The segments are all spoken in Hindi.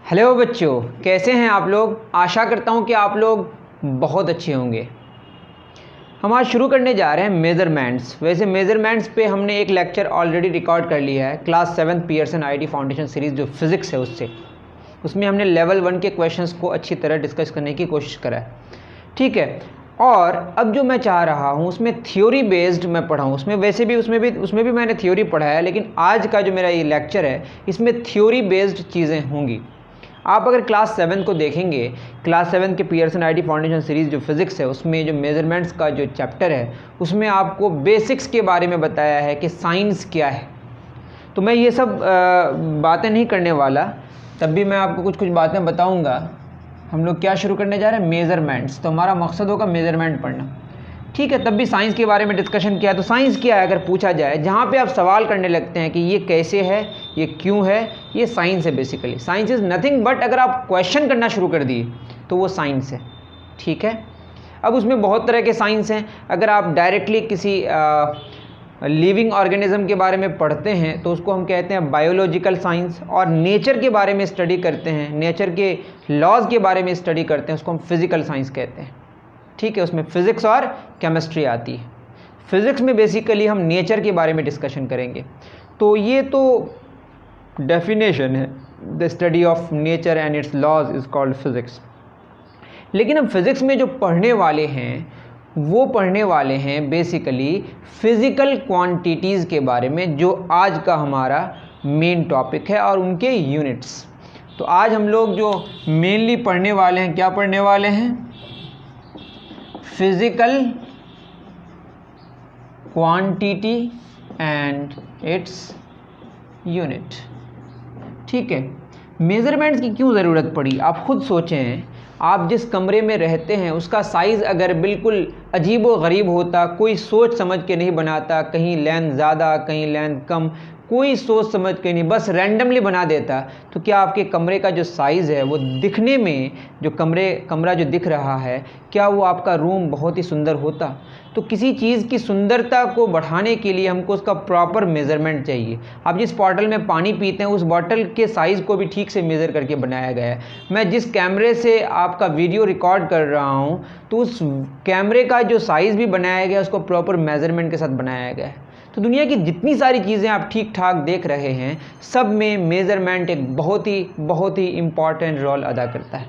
हेलो बच्चों, कैसे हैं आप लोग। आशा करता हूं कि आप लोग बहुत अच्छे होंगे। हम आज शुरू करने जा रहे हैं मेज़रमेंट्स। वैसे मेज़रमेंट्स पे हमने एक लेक्चर ऑलरेडी रिकॉर्ड कर लिया है, class 7 Pearson IT foundation series जो फिज़िक्स है उसमें हमने लेवल 1 के क्वेश्चंस को अच्छी तरह डिस्कस करने की कोशिश करा है। ठीक है, और अब जो मैं चाह रहा हूँ उसमें थ्योरी बेस्ड मैं पढ़ाऊँ। उसमें भी मैंने थ्योरी पढ़ाया है, लेकिन आज का जो मेरा ये लेक्चर है इसमें थ्योरी बेस्ड चीज़ें होंगी। आप अगर क्लास 7 को देखेंगे, क्लास 7 के पियर्सन आईटी फाउंडेशन सीरीज़ जो फिज़िक्स है उसमें जो मेज़रमेंट्स का जो चैप्टर है उसमें आपको बेसिक्स के बारे में बताया है कि साइंस क्या है। तो मैं ये सब बातें नहीं करने वाला, तब भी मैं आपको कुछ बातें बताऊंगा। हम लोग क्या शुरू करने जा रहे हैं, मेज़रमेंट्स। तो हमारा मकसद होगा मेज़रमेंट पढ़ना। ठीक है, तब भी साइंस के बारे में डिस्कशन किया। तो साइंस क्या है अगर पूछा जाए, जहाँ पे आप सवाल करने लगते हैं कि ये कैसे है, ये क्यों है, ये साइंस है। Basically science is nothing but, अगर आप क्वेश्चन करना शुरू कर दिए तो वो साइंस है। ठीक है, अब उसमें बहुत तरह के साइंस हैं। अगर आप डायरेक्टली किसी लिविंग ऑर्गेनिज्म के बारे में पढ़ते हैं तो उसको हम कहते हैं बायोलॉजिकल साइंस, और नेचर के बारे में स्टडी करते हैं, नेचर के लॉज के बारे में स्टडी करते हैं, उसको हम फिज़िकल साइंस कहते हैं। ठीक है, उसमें फिज़िक्स और केमिस्ट्री आती है। फिज़िक्स में बेसिकली हम नेचर के बारे में डिस्कशन करेंगे। तो ये तो डेफिनेशन है, the study of nature and its laws is called physics. लेकिन हम फिज़िक्स में जो पढ़ने वाले हैं वो पढ़ने वाले हैं बेसिकली फ़िज़िकल क्वांटिटीज़ के बारे में, जो आज का हमारा मेन टॉपिक है, और उनके यूनिट्स। तो आज हम लोग जो मेनली पढ़ने वाले हैं, क्या पढ़ने वाले हैं, physical quantity and its unit. ठीक है, मेज़रमेंट्स की क्यों ज़रूरत पड़ी, आप खुद सोचें। आप जिस कमरे में रहते हैं उसका साइज़ अगर बिल्कुल अजीब व गरीब होता, कोई सोच समझ के नहीं बनाता, कहीं लेंथ ज़्यादा कहीं लेंथ कम, कोई सोच समझ के नहीं, बस रैंडमली बना देता, तो क्या आपके कमरे का जो साइज़ है वो दिखने में, जो कमरा जो दिख रहा है, क्या वो आपका रूम बहुत ही सुंदर होता। तो किसी चीज़ की सुंदरता को बढ़ाने के लिए हमको उसका प्रॉपर मेज़रमेंट चाहिए। आप जिस बॉटल में पानी पीते हैं उस बॉटल के साइज़ को भी ठीक से मेज़र करके बनाया गया है। मैं जिस कैमरे से आपका वीडियो रिकॉर्ड कर रहा हूँ तो उस कैमरे का जो साइज़ भी बनाया गया है उसको प्रॉपर मेज़रमेंट के साथ बनाया गया है। तो दुनिया की जितनी सारी चीज़ें आप ठीक ठाक देख रहे हैं, सब में मेज़रमेंट एक बहुत ही इम्पॉर्टेंट रोल अदा करता है।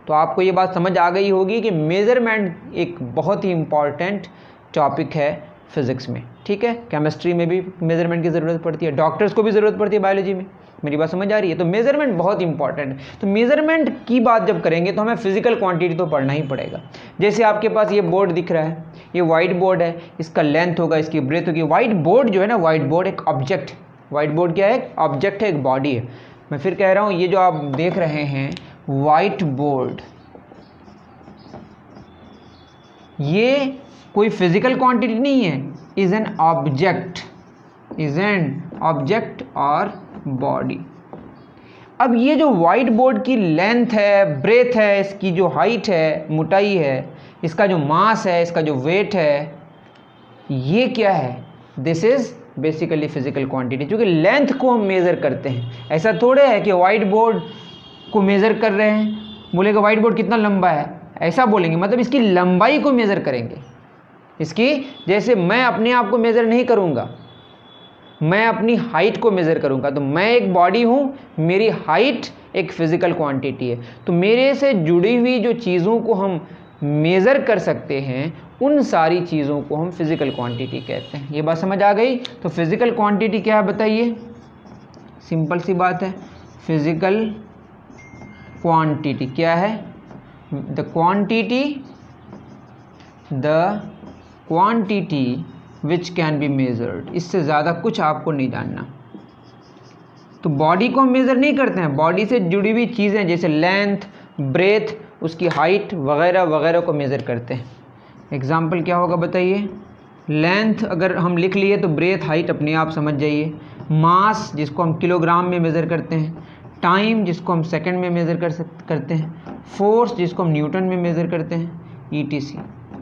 तो आपको ये बात समझ आ गई होगी कि मेज़रमेंट एक बहुत ही इम्पॉर्टेंट टॉपिक है फिज़िक्स में। ठीक है, केमिस्ट्री में भी मेज़रमेंट की ज़रूरत पड़ती है, डॉक्टर्स को भी ज़रूरत पड़ती है, बायोलॉजी में। मेरी बात समझ आ रही है। तो मेज़रमेंट बहुत इंपॉर्टेंट है। तो मेज़रमेंट की बात जब करेंगे तो हमें फ़िज़िकल क्वांटिटी तो पढ़ना ही पड़ेगा। जैसे आपके पास ये बोर्ड दिख रहा है, ये वाइट बोर्ड है, इसका लेंथ होगा, इसकी ब्रेथ होगी। वाइट बोर्ड जो है ना, वाइट बोर्ड एक ऑब्जेक्ट, वाइट बोर्ड क्या है, ऑब्जेक्ट है, एक बॉडी है। मैं फिर कह रहा हूँ, ये जो आप देख रहे हैं वाइट बोर्ड, ये कोई फिज़िकल क्वांटिटी नहीं है, इज़ एन ऑब्जेक्ट और बॉडी। अब ये जो वाइट बोर्ड की लेंथ है, ब्रेथ है, इसकी जो हाइट है, मोटाई है, इसका जो मास है, इसका जो वेट है, ये क्या है, this is basically physical quantity. क्योंकि लेंथ को हम मेज़र करते हैं, ऐसा थोड़े है कि वाइट बोर्ड को मेज़र कर रहे हैं, बोलेगा वाइट बोर्ड कितना लंबा है, ऐसा बोलेंगे, मतलब इसकी लंबाई को मेज़र करेंगे। इसकी, जैसे मैं अपने आप को मेज़र नहीं करूँगा, मैं अपनी हाइट को मेज़र करूँगा। तो मैं एक बॉडी हूँ, मेरी हाइट एक फ़िज़िकल क्वांटिटी है। तो मेरे से जुड़ी हुई जो चीज़ों को हम मेज़र कर सकते हैं, उन सारी चीज़ों को हम फ़िज़िकल क्वांटिटी कहते हैं। ये बात समझ आ गई। तो फ़िज़िकल क्वांटिटी क्या है बताइए, सिंपल सी बात है, फ़िज़िकल क्वांटिटी क्या है, the quantity which can be measured. इससे ज़्यादा कुछ आपको नहीं जानना। तो बॉडी को हम मेज़र नहीं करते हैं, बॉडी से जुड़ी हुई चीज़ें जैसे लेंथ, ब्रेथ, उसकी हाइट वगैरह वगैरह को मेज़र करते हैं। एग्जाम्पल क्या होगा बताइए, लेंथ अगर हम लिख लिए तो ब्रेथ, हाइट अपने आप समझ जाइए। मास जिसको हम किलोग्राम में मेज़र करते हैं, टाइम जिसको हम सेकंड में मेज़र करते हैं, फोर्स जिसको हम न्यूटन में मेज़र करते हैं, ETC।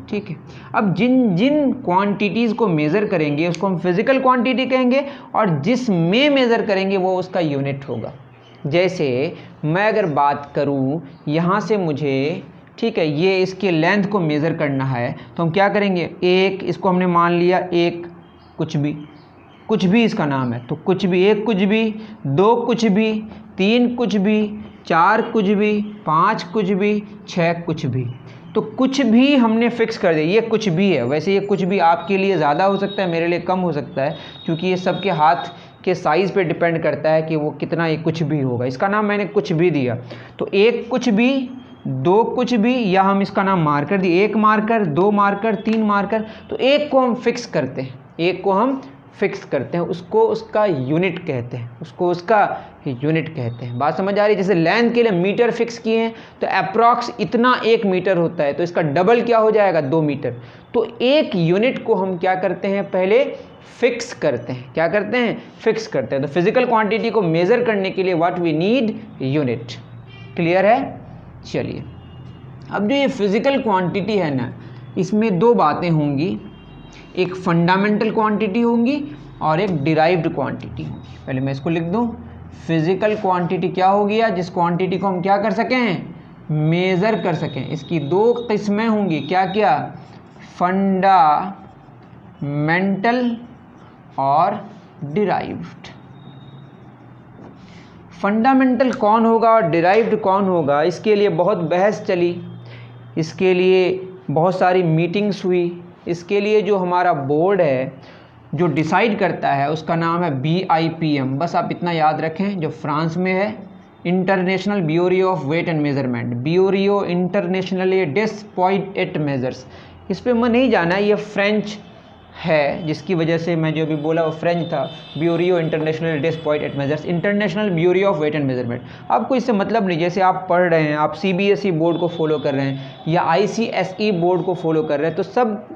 ठीक है, अब जिन जिन क्वांटिटीज़ को मेज़र करेंगे उसको हम फिज़िकल क्वांटिटी कहेंगे, और जिस में मेज़र करेंगे वो उसका यूनिट होगा। जैसे मैं अगर बात करूं यहाँ से मुझे, ठीक है, ये इसके लेंथ को मेज़र करना है, तो हम क्या करेंगे, एक इसको हमने मान लिया एक कुछ भी इसका नाम है, तो कुछ भी, एक कुछ भी, दो कुछ भी, तीन कुछ भी, चार कुछ भी, पाँच कुछ भी, छः कुछ भी। तो कुछ भी हमने फिक्स कर दिया, ये कुछ भी है। वैसे ये कुछ भी आपके लिए ज़्यादा हो सकता है, मेरे लिए कम हो सकता है, क्योंकि ये सबके हाथ के साइज़ पे डिपेंड करता है कि वो कितना ये कुछ भी होगा। इसका नाम मैंने कुछ भी दिया, तो एक कुछ भी, दो कुछ भी, या हम इसका नाम मार्कर दिए, एक मार्कर, दो मार्कर, तीन मार्कर। तो एक को हम फिक्स करते हैं, एक को हम फिक्स करते हैं, उसको उसका यूनिट कहते हैं, उसको उसका यूनिट कहते हैं। बात समझ आ रही है? जैसे लेंथ के लिए मीटर फिक्स किए हैं, तो अप्रॉक्स इतना 1 मीटर होता है, तो इसका डबल क्या हो जाएगा, 2 मीटर। तो एक यूनिट को हम क्या करते हैं, पहले फिक्स करते हैं। क्या करते हैं, फिक्स करते हैं। तो फिजिकल क्वांटिटी को मेज़र करने के लिए what we need, unit. Clear है? चलिए, अब जो ये फिजिकल क्वांटिटी है ना, इसमें दो बातें होंगी, एक फंडामेंटल क्वांटिटी होंगी और एक डिराइव्ड क्वांटिटी होगी। पहले मैं इसको लिख दूं, फिजिकल क्वांटिटी क्या हो गया, जिस क्वांटिटी को हम क्या कर सकें, मेज़र कर सकें। इसकी दो किस्में होंगी, क्या क्या, फंडामेंटल और डिराइव्ड। फंडामेंटल कौन होगा और डिराइव्ड कौन होगा, इसके लिए बहुत बहस चली, इसके लिए बहुत सारी मीटिंग्स हुई। इसके लिए जो हमारा बोर्ड है जो डिसाइड करता है, उसका नाम है BIPM। बस आप इतना याद रखें, जो फ्रांस में है, international bureau of weight and measurement, bureau international डेस्पॉइट मेजर्स। इस पर मैं नहीं जाना, ये फ्रेंच है, जिसकी वजह से मैं जो अभी बोला वो फ्रेंच था, ब्यूरो इंटरनेशनल डेस्पॉइट measures, international bureau of weight and measurement. आपको इससे मतलब नहीं, जैसे आप पढ़ रहे हैं, आप CBSE बोर्ड को फॉलो कर रहे हैं या ICSE बोर्ड को फॉलो कर रहे हैं, तो सब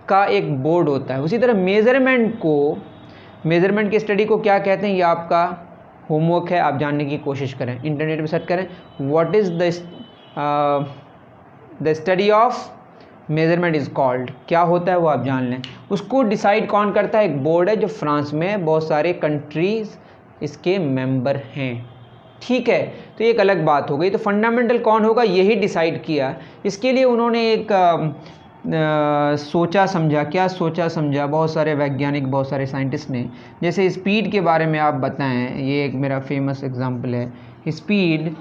का एक बोर्ड होता है। उसी तरह मेज़रमेंट की स्टडी को क्या कहते हैं, ये आपका होमवर्क है, आप जानने की कोशिश करें, इंटरनेट पे सर्च करें, what is the study of measurement is called, क्या होता है वो आप जान लें। उसको डिसाइड कौन करता है, एक बोर्ड है जो फ्रांस में है, बहुत सारे कंट्रीज़ इसके मेंबर हैं, ठीक है। तो एक अलग बात हो गई। तो फंडामेंटल कौन होगा, यही डिसाइड किया। इसके लिए उन्होंने एक सोचा समझा, क्या सोचा समझा, बहुत सारे वैज्ञानिक, बहुत सारे साइंटिस्ट ने। जैसे स्पीड के बारे में आप बताएं, ये एक मेरा फेमस एग्जांपल है। स्पीड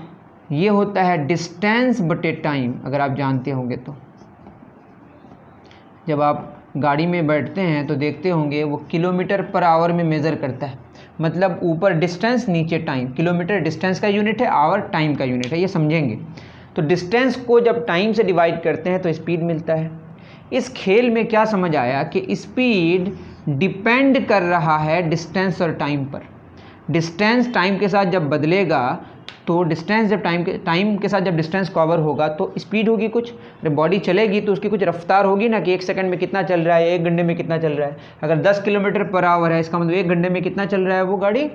ये होता है डिस्टेंस बटे टाइम, अगर आप जानते होंगे तो। जब आप गाड़ी में बैठते हैं तो देखते होंगे वो किलोमीटर पर आवर में मेज़र करता है, मतलब ऊपर डिस्टेंस नीचे टाइम। किलोमीटर डिस्टेंस का यूनिट है, आवर टाइम का यूनिट है, ये समझेंगे। तो डिस्टेंस को जब टाइम से डिवाइड करते हैं तो स्पीड मिलता है। इस खेल में क्या समझ आया कि स्पीड डिपेंड कर रहा है डिस्टेंस और टाइम पर। डिस्टेंस टाइम के साथ जब बदलेगा तो डिस्टेंस जब टाइम के साथ जब डिस्टेंस कवर होगा तो स्पीड होगी कुछ। जब बॉडी चलेगी तो उसकी कुछ रफ्तार होगी ना, कि 1 सेकंड में कितना चल रहा है, 1 घंटे में कितना चल रहा है। अगर 10 किलोमीटर पर आवर है, इसका मतलब 1 घंटे में कितना चल रहा है वो गाड़ी,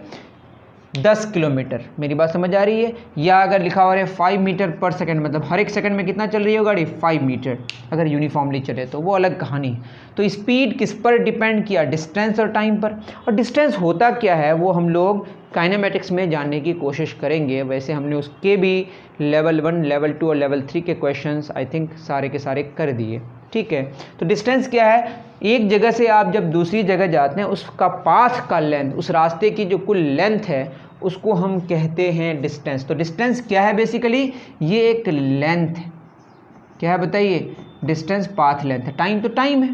10 किलोमीटर। मेरी बात समझ आ रही है? या अगर लिखा हुआ है 5 मीटर पर सेकंड, मतलब हर एक सेकंड में कितना चल रही है वो गाड़ी, 5 मीटर। अगर यूनिफॉर्मली चले तो वो अलग कहानी है। तो स्पीड किस पर डिपेंड किया, डिस्टेंस और टाइम पर। और डिस्टेंस होता क्या है वो हम लोग काइनेमेटिक्स में जानने की कोशिश करेंगे। वैसे हमने उसके भी लेवल 1, लेवल 2 और लेवल 3 के क्वेश्चंस आई थिंक सारे के सारे कर दिए, ठीक है। तो डिस्टेंस क्या है, एक जगह से आप जब दूसरी जगह जाते हैं उसका पाथ का लेंथ, उस रास्ते की जो कुल लेंथ है उसको हम कहते हैं डिस्टेंस। तो डिस्टेंस क्या है, बेसिकली ये एक लेंथ है। क्या है बताइए, डिस्टेंस पाथ लेंथ है। टाइम तो टाइम है।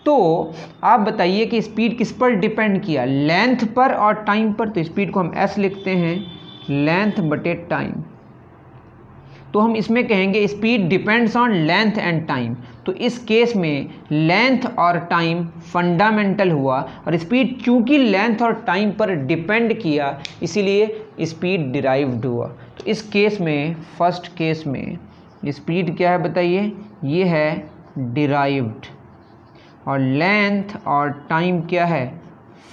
तो आप बताइए कि स्पीड किस पर डिपेंड किया, लेंथ पर और टाइम पर। तो स्पीड को हम s लिखते हैं, लेंथ बटे टाइम। तो हम इसमें कहेंगे speed depends on length and time. तो इस केस में लेंथ और टाइम फंडामेंटल हुआ, और स्पीड चूंकि लेंथ और टाइम पर डिपेंड किया इसीलिए स्पीड डिराइव्ड हुआ। तो इस केस में, फर्स्ट केस में स्पीड क्या है बताइए, ये है डिराइव्ड, और लेंथ और टाइम क्या है,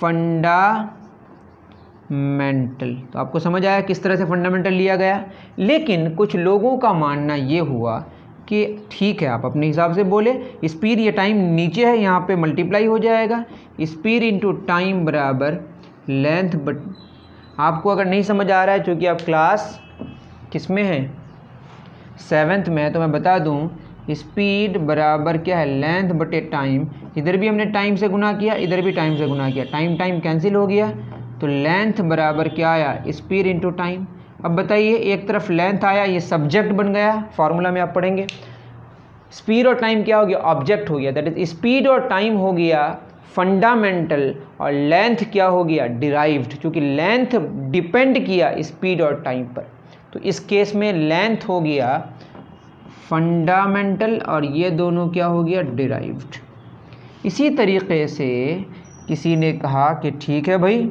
फंडामेंटल। तो आपको समझ आया किस तरह से फंडामेंटल लिया गया। लेकिन कुछ लोगों का मानना ये हुआ कि ठीक है, आप अपने हिसाब से बोले, स्पीड ये टाइम नीचे है, यहाँ पे मल्टीप्लाई हो जाएगा, स्पीड इंटू टाइम बराबर लेंथ बट। आपको अगर नहीं समझ आ रहा है, चूँकि आप क्लास किस में हैं, 7th में है, तो मैं बता दूं स्पीड बराबर क्या है, लेंथ बटे टाइम। इधर भी हमने टाइम से गुना किया, इधर भी टाइम से गुना किया, टाइम टाइम कैंसिल हो गया, तो लेंथ बराबर क्या आया, स्पीड इंटू टाइम। अब बताइए, एक तरफ लेंथ आया, ये सब्जेक्ट बन गया, फार्मूला में आप पढ़ेंगे। स्पीड और टाइम क्या हो गया, ऑब्जेक्ट हो गया, दैट इज स्पीड और टाइम हो गया फंडामेंटल, और लेंथ क्या हो गया, डिराइव्ड, क्योंकि लेंथ डिपेंड किया स्पीड और टाइम पर। तो इस केस में लेंथ हो गया फंडामेंटल और ये दोनों क्या हो गया, डिराइव्ड। इसी तरीके से किसी ने कहा कि ठीक है भाई,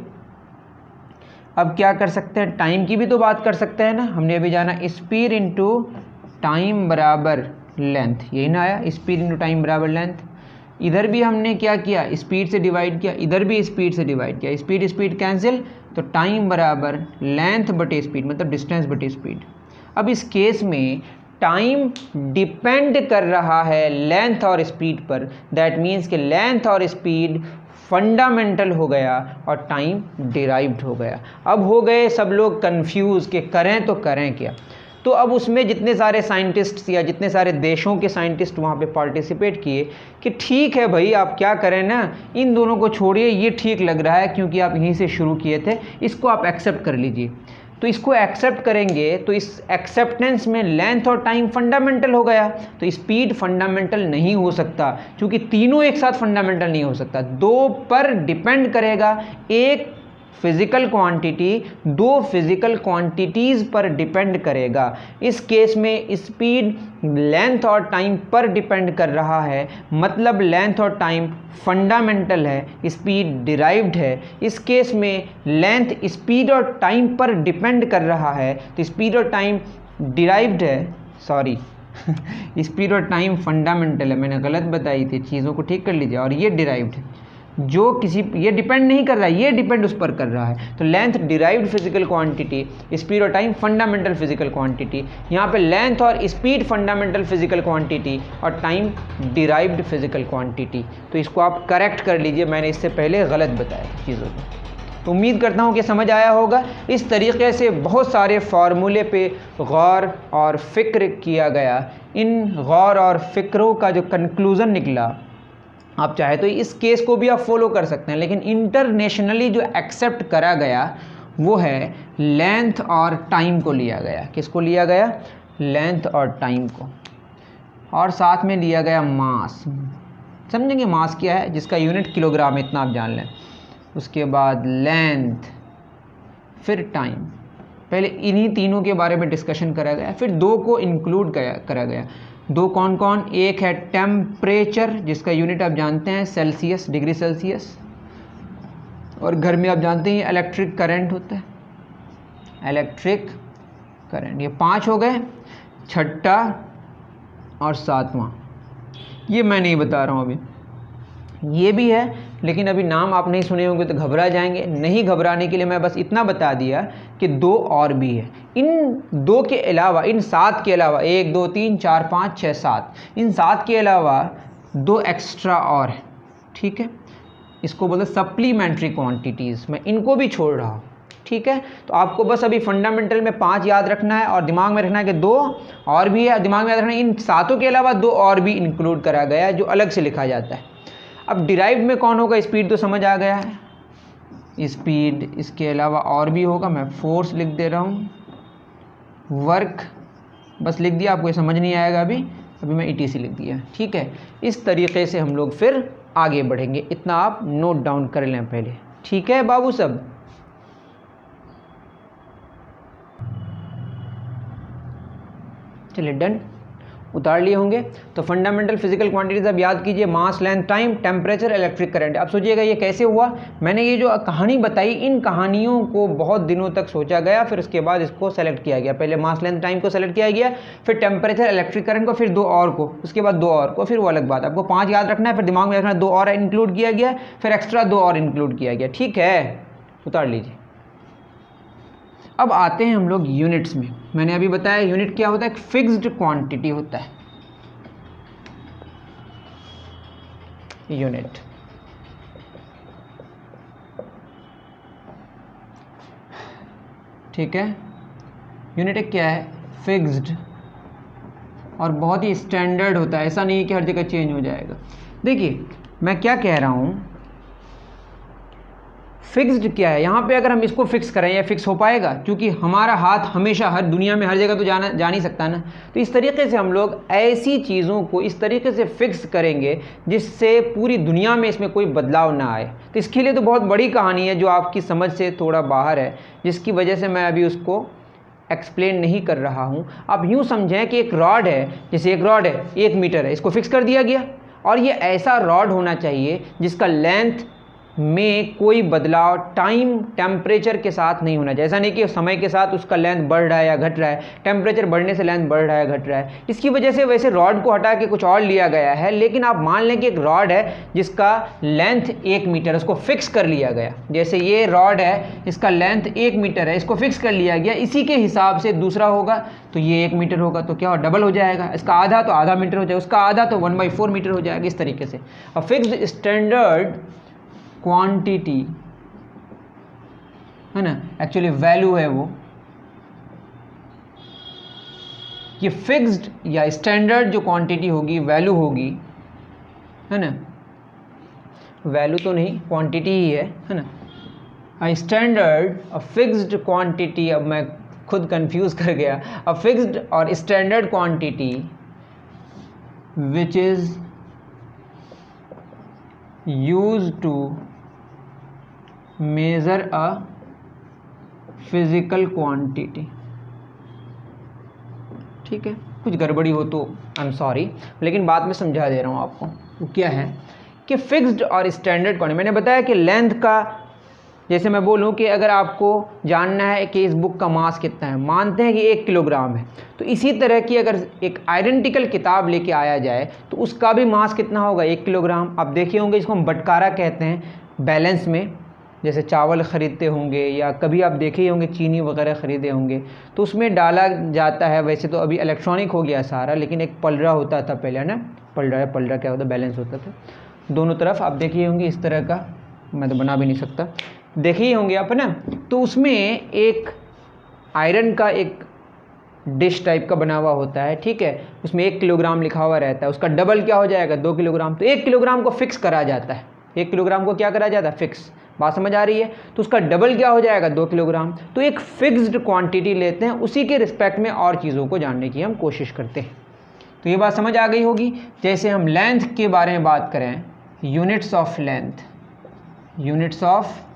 अब क्या कर सकते हैं, टाइम की भी तो बात कर सकते हैं ना। हमने अभी जाना स्पीड इंटू टाइम बराबर लेंथ, यही ना आया, स्पीड इंटू टाइम बराबर लेंथ। इधर भी हमने क्या किया, स्पीड से डिवाइड किया, इधर भी स्पीड से डिवाइड किया, स्पीड स्पीड कैंसिल, तो टाइम बराबर लेंथ बटे स्पीड, मतलब डिस्टेंस बटे स्पीड। अब इस केस में टाइम डिपेंड कर रहा है लेंथ और स्पीड पर, दैट मीन्स कि लेंथ और स्पीड फंडामेंटल हो गया और टाइम डिराइव्ड हो गया। अब हो गए सब लोग कंफ्यूज कि करें तो करें क्या। तो अब उसमें जितने सारे साइंटिस्ट्स या जितने सारे देशों के साइंटिस्ट वहाँ पे पार्टिसिपेट किए कि ठीक है भाई, आप क्या करें ना, इन दोनों को छोड़िए, ये ठीक लग रहा है क्योंकि आप यहीं से शुरू किए थे, इसको आप एक्सेप्ट कर लीजिए। तो इसको एक्सेप्ट करेंगे तो इस एक्सेप्टेंस में लेंथ और टाइम फंडामेंटल हो गया, तो स्पीड फंडामेंटल नहीं हो सकता, क्योंकि तीनों एक साथ फंडामेंटल नहीं हो सकता। दो पर डिपेंड करेगा, एक फिजिकल क्वांटिटी दो फिजिकल क्वांटिटीज़ पर डिपेंड करेगा। इस केस में स्पीड लेंथ और टाइम पर डिपेंड कर रहा है, मतलब लेंथ और टाइम फंडामेंटल है, स्पीड डिराइव्ड है। इस केस में लेंथ स्पीड और टाइम पर डिपेंड कर रहा है, तो स्पीड और टाइम डिराइव्ड है, सॉरी स्पीड और टाइम फंडामेंटल है, मैंने गलत बताई थी, चीज़ों को ठीक कर लीजिए। और ये डिराइव्ड है, जो किसी ये डिपेंड नहीं कर रहा है, ये डिपेंड उस पर कर रहा है। तो length derived physical quantity, speed और टाइम फंडामेंटल फिजिकल क्वांटिटी। यहाँ पे लेंथ और स्पीड फंडामेंटल फिजिकल क्वांटिटी और टाइम डिराइव्ड फिजिकल क्वांटिटी। तो इसको आप करेक्ट कर लीजिए, मैंने इससे पहले गलत बताया था चीज़ों को। तो उम्मीद करता हूँ कि समझ आया होगा। इस तरीके से बहुत सारे फार्मूले पे गौर और फिक्र किया गया। इन गौर और फिक्रों का जो कंक्लूज़न निकला, आप चाहे तो इस केस को भी आप फॉलो कर सकते हैं, लेकिन इंटरनेशनली जो एक्सेप्ट करा गया वो है लेंथ और टाइम को लिया गया। किसको लिया गया, लेंथ और टाइम को, और साथ में लिया गया मास। समझेंगे मास क्या है, जिसका यूनिट किलोग्राम है, इतना आप जान लें। उसके बाद लेंथ, फिर टाइम। पहले इन्हीं तीनों के बारे में डिस्कशन करा गया, फिर दो को इंक्लूड करा गया। दो कौन कौन, एक है टेम्परेचर, जिसका यूनिट आप जानते हैं सेल्सियस, डिग्री सेल्सियस, और घर में आप जानते हैं इलेक्ट्रिक करंट होता है, इलेक्ट्रिक करंट। ये 5 हो गए, छठा और सातवां ये मैं नहीं बता रहा हूँ अभी, ये भी है, लेकिन अभी नाम आप नहीं सुने होंगे तो घबरा जाएंगे। नहीं घबराने के लिए मैं बस इतना बता दिया कि दो और भी है। इन दो के अलावा, इन 7 के अलावा, 1 2 3 4 5 6 7, इन 7 के अलावा दो एक्स्ट्रा और हैं, ठीक है। इसको बोलते सप्लीमेंट्री क्वांटिटीज़, मैं इनको भी छोड़ रहा हूँ, ठीक है। तो आपको बस अभी फंडामेंटल में 5 याद रखना है और दिमाग में रखना है कि 2 और भी है, दिमाग में याद रखना है इन 7 के अलावा 2 और भी इंक्लूड करा गया है, जो अलग से लिखा जाता है। अब डिराइव्ड में कौन होगा, स्पीड तो समझ आ गया है, स्पीड, इसके अलावा और भी होगा, मैं फोर्स लिख दे रहा हूँ, वर्क बस लिख दिया, आपको ये समझ नहीं आएगा अभी मैं ETC लिख दिया, ठीक है। इस तरीके से हम लोग फिर आगे बढ़ेंगे, इतना आप नोट डाउन कर लें पहले, ठीक है बाबू सब। चलिए डन, उतार लिए होंगे। तो फंडामेंटल फिजिकल क्वांटिटीज अब याद कीजिए, mass, length, time, temperature, electric current. अब सोचिएगा ये कैसे हुआ। मैंने ये जो कहानी बताई, इन कहानियों को बहुत दिनों तक सोचा गया, फिर उसके बाद इसको सेलेक्ट किया गया। पहले मास, लेंथ, टाइम को सेलेक्ट किया गया, फिर टेम्परेचर, इलेक्ट्रिक करंट को, फिर 2 और को, उसके बाद 2 और को, फिर वो अलग बात। आपको 5 याद रखना है, फिर दिमाग में रखना है 2 और इंक्लूड किया गया, फिर एक्स्ट्रा 2 और इंक्लूड किया गया, ठीक है। उतार लीजिए। अब आते हैं हम लोग यूनिट्स में। मैंने अभी बताया यूनिट क्या होता है, एक फिक्स्ड क्वांटिटी होता है यूनिट। ठीक है। यूनिट एक क्या है, फिक्स्ड, और बहुत ही स्टैंडर्ड होता है, ऐसा नहीं है कि हर जगह चेंज हो जाएगा। देखिए मैं क्या कह रहा हूँ, फिक्स्ड क्या है, यहाँ पे अगर हम इसको फिक्स करें या फिक्स हो पाएगा, क्योंकि हमारा हाथ हमेशा हर दुनिया में हर जगह तो जा नहीं सकता ना। तो इस तरीके से हम लोग ऐसी चीज़ों को इस तरीके से फिक्स करेंगे जिससे पूरी दुनिया में इसमें कोई बदलाव ना आए। तो इसके लिए तो बहुत बड़ी कहानी है जो आपकी समझ से थोड़ा बाहर है, जिसकी वजह से मैं अभी उसको एक्सप्लेन नहीं कर रहा हूँ। आप यूँ समझें कि एक रॉड है, जैसे एक रॉड है 1 मीटर है, इसको फिक्स कर दिया गया, और ये ऐसा रॉड होना चाहिए जिसका लेंथ में कोई बदलाव टाइम टेम्परेचर के साथ नहीं होना चाहिए। ऐसा नहीं कि समय के साथ उसका लेंथ बढ़ रहा है या घट रहा है, टेम्परेचर बढ़ने से लेंथ बढ़ रहा है घट रहा है। इसकी वजह से वैसे रॉड को हटा के कुछ और लिया गया है, लेकिन आप मान लें कि एक रॉड है जिसका लेंथ 1 मीटर, उसको फिक्स कर लिया गया। जैसे ये रॉड है, इसका लेंथ 1 मीटर है, इसको फिक्स कर लिया गया, इसी के हिसाब से दूसरा होगा तो ये 1 मीटर होगा, तो क्या हो, डबल हो जाएगा। इसका आधा तो आधा मीटर हो जाएगा, उसका आधा तो 1/4 मीटर हो जाएगा। इस तरीके से अब फिक्स्ड स्टैंडर्ड क्वांटिटी है ना, एक्चुअली वैल्यू है वो, ये फिक्स्ड या स्टैंडर्ड जो क्वांटिटी होगी, वैल्यू होगी, है ना, वैल्यू तो नहीं क्वांटिटी ही है ना। स्टैंडर्ड, अ फिक्स्ड क्वांटिटी, अब मैं खुद कंफ्यूज कर गया, अ फिक्स्ड और standard quantity which is used to measure a physical quantity। ठीक है, कुछ गड़बड़ी हो तो आई एम सॉरी, लेकिन बात में समझा दे रहा हूँ आपको। वो क्या है कि फिक्स्ड और स्टैंडर्ड क्वांटिटी, मैंने बताया कि लेंथ का, जैसे मैं बोलूँ कि अगर आपको जानना है कि इस बुक का मास कितना है, मानते हैं कि 1 किलोग्राम है, तो इसी तरह की अगर एक आइडेंटिकल किताब लेके आया जाए तो उसका भी मास कितना होगा, 1 किलोग्राम। आप देखे होंगे, इसको हम बटकारा कहते हैं बैलेंस में, जैसे चावल ख़रीदते होंगे या कभी आप देखे ही होंगे चीनी वगैरह ख़रीदे होंगे, तो उसमें डाला जाता है। वैसे तो अभी इलेक्ट्रॉनिक हो गया सारा, लेकिन एक पलड़ा होता था पहले ना, पलड़ा क्या होता, बैलेंस होता था, दोनों तरफ आप देखे होंगे इस तरह का, मैं तो बना भी नहीं सकता, देखे ही होंगे आप ना। तो उसमें एक आयरन का एक डिश टाइप का बना हुआ होता है, ठीक है, उसमें 1 किलोग्राम लिखा हुआ रहता है, उसका डबल क्या हो जाएगा, 2 किलोग्राम। तो 1 किलोग्राम को फिक्स करा जाता है, 1 किलोग्राम को क्या करा जाता है, फिक्स। बात समझ आ रही है? तो उसका डबल क्या हो जाएगा, 2 किलोग्राम। तो एक फिक्स्ड क्वांटिटी लेते हैं, उसी के रिस्पेक्ट में और चीज़ों को जानने की हम कोशिश करते हैं। तो ये बात समझ आ गई होगी। जैसे हम लेंथ के बारे में बात करें, units of length, units of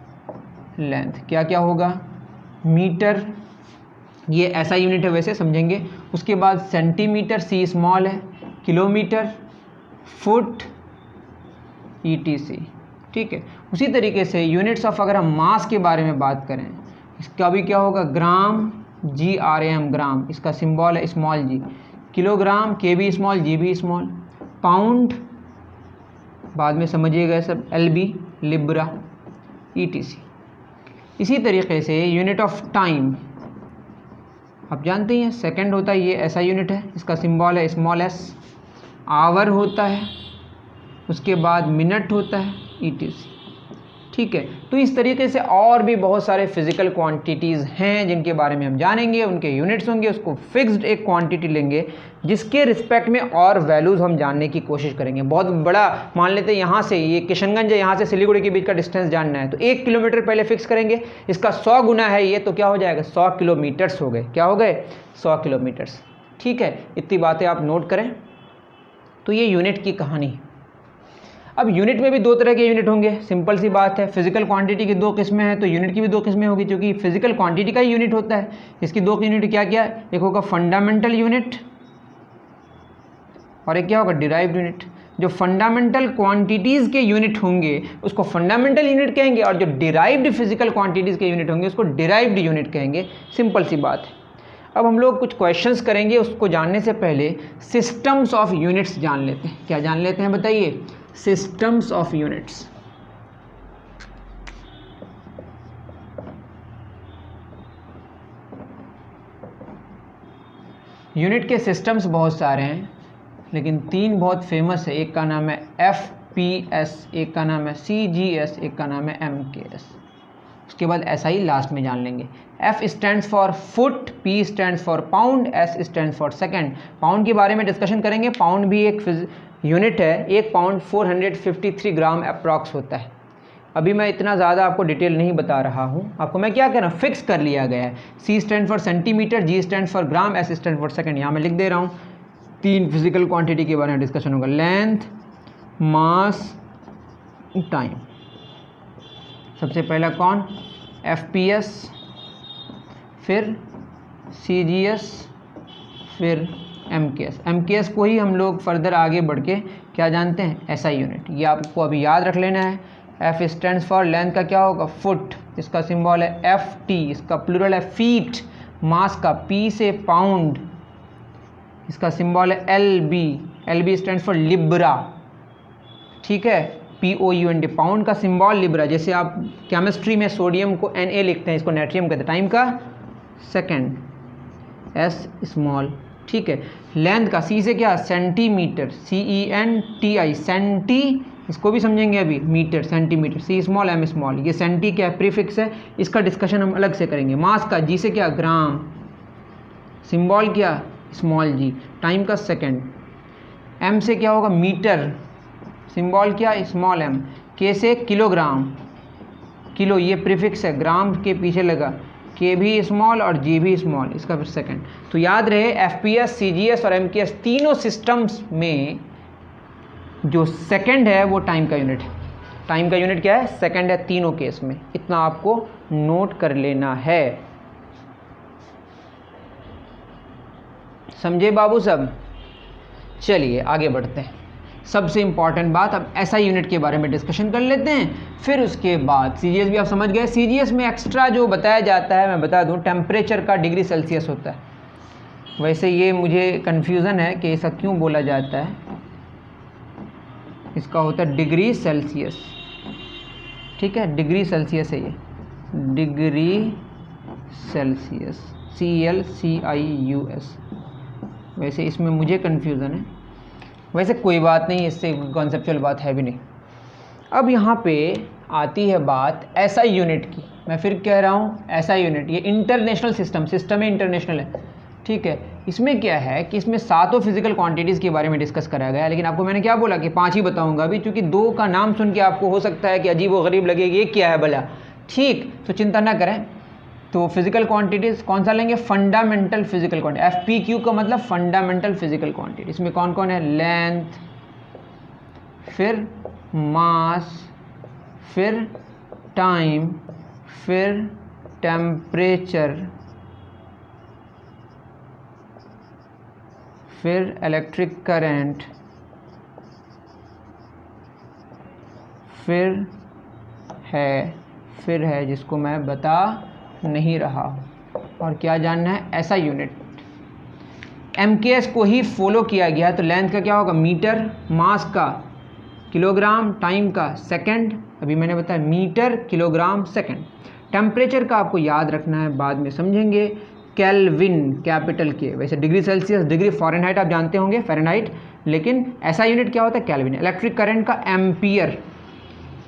length क्या क्या होगा, मीटर, ये ऐसा यूनिट है वैसे समझेंगे। उसके बाद सेंटीमीटर, सी स्मॉल है, किलोमीटर, फुट, ETC, ठीक है। उसी तरीके से यूनिट्स ऑफ, अगर हम मास के बारे में बात करें, इसका भी क्या होगा, ग्राम, GRAM, ग्राम, इसका सिंबल है small g, kilogram, KB small, GB small, pound, बाद में समझिएगा सब, LB, लिब्रा, ETC। इसी तरीके से यूनिट ऑफ टाइम आप जानते हैं, सेकंड होता है, ये ऐसा यूनिट है, इसका सिंबल है स्मॉल s, आवर होता है, उसके बाद मिनट होता है, ETC, ठीक है। तो इस तरीके से और भी बहुत सारे फिजिकल क्वांटिटीज़ हैं जिनके बारे में हम जानेंगे, उनके यूनिट्स होंगे, उसको फिक्स्ड एक क्वांटिटी लेंगे जिसके रिस्पेक्ट में और वैल्यूज़ हम जानने की कोशिश करेंगे। बहुत बड़ा मान लेते हैं, यहाँ से ये किशनगंज है, यहाँ से सिलीगुड़ी के बीच का डिस्टेंस जानना है, तो 1 किलोमीटर पहले फिक्स करेंगे, इसका 100 गुना है ये, तो क्या हो जाएगा, 100 किलोमीटर्स हो गए, क्या हो गए, 100 किलोमीटर्स, ठीक है। इतनी बातें आप नोट करें। तो ये यूनिट की कहानी। अब यूनिट में भी 2 तरह के यूनिट होंगे, सिंपल सी बात है। फिजिकल क्वांटिटी की 2 किस्में हैं, तो यूनिट की भी 2 किस्में होगी, क्योंकि फिजिकल क्वांटिटी का ही यूनिट होता है। इसकी 2 यूनिट क्या क्या, एक होगा फंडामेंटल यूनिट और एक क्या होगा, डिराइव्ड यूनिट। जो फंडामेंटल क्वांटिटीज़ के यूनिट होंगे उसको फंडामेंटल यूनिट कहेंगे, और जो डिराइव्ड फिजिकल क्वांटिटीज़ के यूनिट होंगे उसको डिराइव्ड यूनिट कहेंगे। सिंपल सी बात है। अब हम लोग कुछ क्वेश्चंस करेंगे, उसको जानने से पहले सिस्टम्स ऑफ यूनिट्स जान लेते हैं। क्या जान लेते हैं बताइए, सिस्टम्स ऑफ यूनिट्स। यूनिट के सिस्टम्स बहुत सारे हैं, लेकिन 3 बहुत फेमस है। एक का नाम है FPS, एक का नाम है CGS, एक का नाम है MKS। उसके बाद SI लास्ट में जान लेंगे। F stands for foot, P stands for pound, S stands for second. Pound के बारे में डिस्कशन करेंगे। पाउंड भी एक यूनिट है। 1 पाउंड 453 ग्राम अप्रॉक्स होता है। अभी मैं इतना ज़्यादा आपको डिटेल नहीं बता रहा हूँ, आपको मैं क्या कह रहा हूँ, फिक्स कर लिया गया है। C stand for centimetre, G stand for gram, S stand for second. यहाँ मैं लिख दे रहा हूँ। 3 फिजिकल क्वांटिटी के बारे में डिस्कशन होगा, लेंथ, मास, टाइम। सबसे पहला कौन, FPS, फिर CGS, फिर MKS। MKS को ही हम लोग फर्दर आगे बढ़ के क्या जानते हैं, SI यूनिट। ये आपको अभी याद रख लेना है। F स्टैंड्स फॉर लेंथ का क्या होगा, फुट, इसका सिंबल है FT, इसका प्लूरल है फीट। मास का P से पाउंड, इसका सिंबल है LB। LB stands for Libra, ठीक है, POUND। पाउंड का सिंबल लिब्रा। जैसे आप केमिस्ट्री में सोडियम को Na लिखते हैं, इसको नाइट्रियम कहते हैं। टाइम का सेकेंड, S स्मॉल, ठीक है। लेंथ का C से क्या, सेंटीमीटर, CENTI, सेंटी, इसको भी समझेंगे अभी, metre, centimetre, C small, M small. ये सेंटी क्या है, प्रीफिक्स है, इसका डिस्कशन हम अलग से करेंगे। मास का G से क्या, ग्राम, सिंबल क्या, स्मॉल g। टाइम का सेकेंड। M से क्या होगा, मीटर, सिंबल क्या, स्मॉल m। K से किलोग्राम, किलो, ये प्रीफिक्स है, ग्राम के पीछे लगा, K भी स्मॉल और G भी स्मॉल, इसका फिर सेकेंड। तो याद रहे FPS, CGS और MKS तीनों सिस्टम्स में जो सेकंड है वो टाइम का यूनिट है। टाइम का यूनिट क्या है, सेकंड है तीनों केस में। इतना आपको नोट कर लेना है। समझे बाबू सब? चलिए आगे बढ़ते हैं। सबसे इंपॉर्टेंट बात, अब SI यूनिट के बारे में डिस्कशन कर लेते हैं। फिर उसके बाद CGS भी आप समझ गए। CGS में एक्स्ट्रा जो बताया जाता है मैं बता दूं, टेम्परेचर का डिग्री सेल्सियस होता है। वैसे ये मुझे कन्फ्यूज़न है कि ऐसा क्यों बोला जाता है। इसका होता है डिग्री सेल्सियस, ठीक है, डिग्री सेल्सियस है ये, डिग्री सेल्सियस, CLCIUS। वैसे इसमें मुझे कन्फ्यूज़न है, वैसे कोई बात नहीं, इससे कॉन्सेप्चुअल बात है भी नहीं। अब यहाँ पे आती है बात SI यूनिट की। मैं फिर कह रहा हूँ SI यूनिट, ये इंटरनेशनल सिस्टम है, इंटरनेशनल है, ठीक है। इसमें क्या है कि इसमें 7 फिजिकल क्वांटिटीज़ के बारे में डिस्कस कराया गया है, लेकिन आपको मैंने क्या बोला कि 5 ही बताऊंगा अभी, क्योंकि 2 का नाम सुन के आपको हो सकता है कि अजीब व गरीब लगेगी, ये क्या है भला, ठीक। तो चिंता ना करें। तो फिजिकल क्वांटिटीज़ कौन सा लेंगे, फंडामेंटल फिजिकल क्वांटिटी, FPQ का मतलब फंडामेंटल फिजिकल क्वांटिटी। इसमें कौन कौन है, लेंथ, फिर मास, फिर टाइम, फिर टेम्परेचर, फिर इलेक्ट्रिक करंट, फिर है जिसको मैं बता नहीं रहा हूँ। और क्या जानना है, SI यूनिट। MKS को ही फॉलो किया गया है। तो लेंथ का क्या होगा, मीटर, मास का किलोग्राम, टाइम का सेकंड, अभी मैंने बताया मीटर, किलोग्राम, सेकंड। टेम्परेचर का आपको याद रखना है, बाद में समझेंगे, केल्विन, कैपिटल के। वैसे डिग्री सेल्सियस, डिग्री फ़ारेनहाइट आप जानते होंगे, फ़ारेनहाइट, लेकिन SI यूनिट क्या होता है, केल्विन। इलेक्ट्रिक करंट का एम्पियर,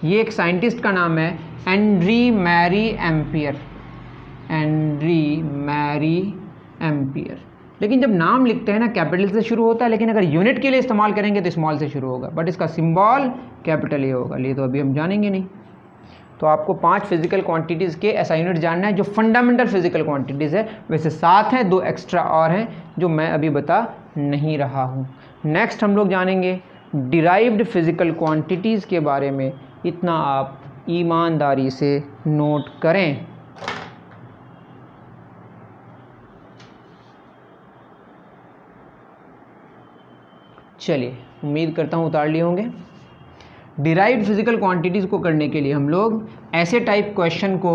ये एक साइंटिस्ट का नाम है, Andre Marie Ampere, Andre Marie Ampere. लेकिन जब नाम लिखते हैं ना, कैपिटल से शुरू होता है, लेकिन अगर यूनिट के लिए इस्तेमाल करेंगे तो स्मॉल से शुरू होगा, बट इसका सिंबल कैपिटल ए होगा। ये तो अभी हम जानेंगे नहीं। तो आपको 5 फिजिकल क्वांटिटीज़ के SI यूनिट जानना है जो फंडामेंटल फिजिकल क्वांटिटीज़ है। वैसे 7 हैं, 2 एक्स्ट्रा और हैं जो मैं अभी बता नहीं रहा हूँ। नेक्स्ट हम लोग जानेंगे डिराइव्ड फिजिकल क्वांटिटीज़ के बारे में। इतना आप ईमानदारी से नोट करें। चलिए, उम्मीद करता हूँ उतार लिए होंगे। डिराइव्ड फिजिकल क्वांटिटीज़ को करने के लिए हम लोग ऐसे टाइप क्वेश्चन को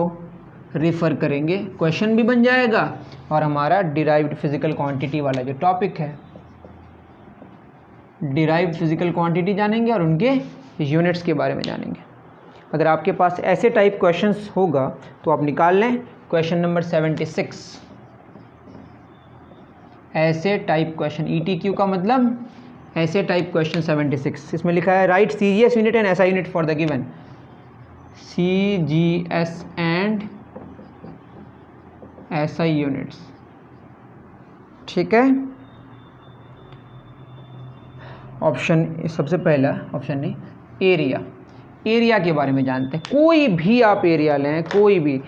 रेफ़र करेंगे, क्वेश्चन भी बन जाएगा और हमारा डिराइव्ड फिजिकल क्वांटिटी वाला जो टॉपिक है, डिराइव्ड फिजिकल क्वांटिटी जानेंगे और उनके यूनिट्स के बारे में जानेंगे। अगर आपके पास ऐसे टाइप क्वेश्चंस होगा तो आप निकाल लें। क्वेश्चन नंबर 76, ऐसे टाइप क्वेश्चन, ETQ का मतलब ऐसे टाइप क्वेश्चन 76। इसमें लिखा है right CGS unit and SI unit for the given, CGS and SI units. ठीक है, ऑप्शन सबसे पहला ऑप्शन नहीं, एरिया। एरिया के बारे में जानते हैं। कोई भी आप एरिया लें, कोई भी,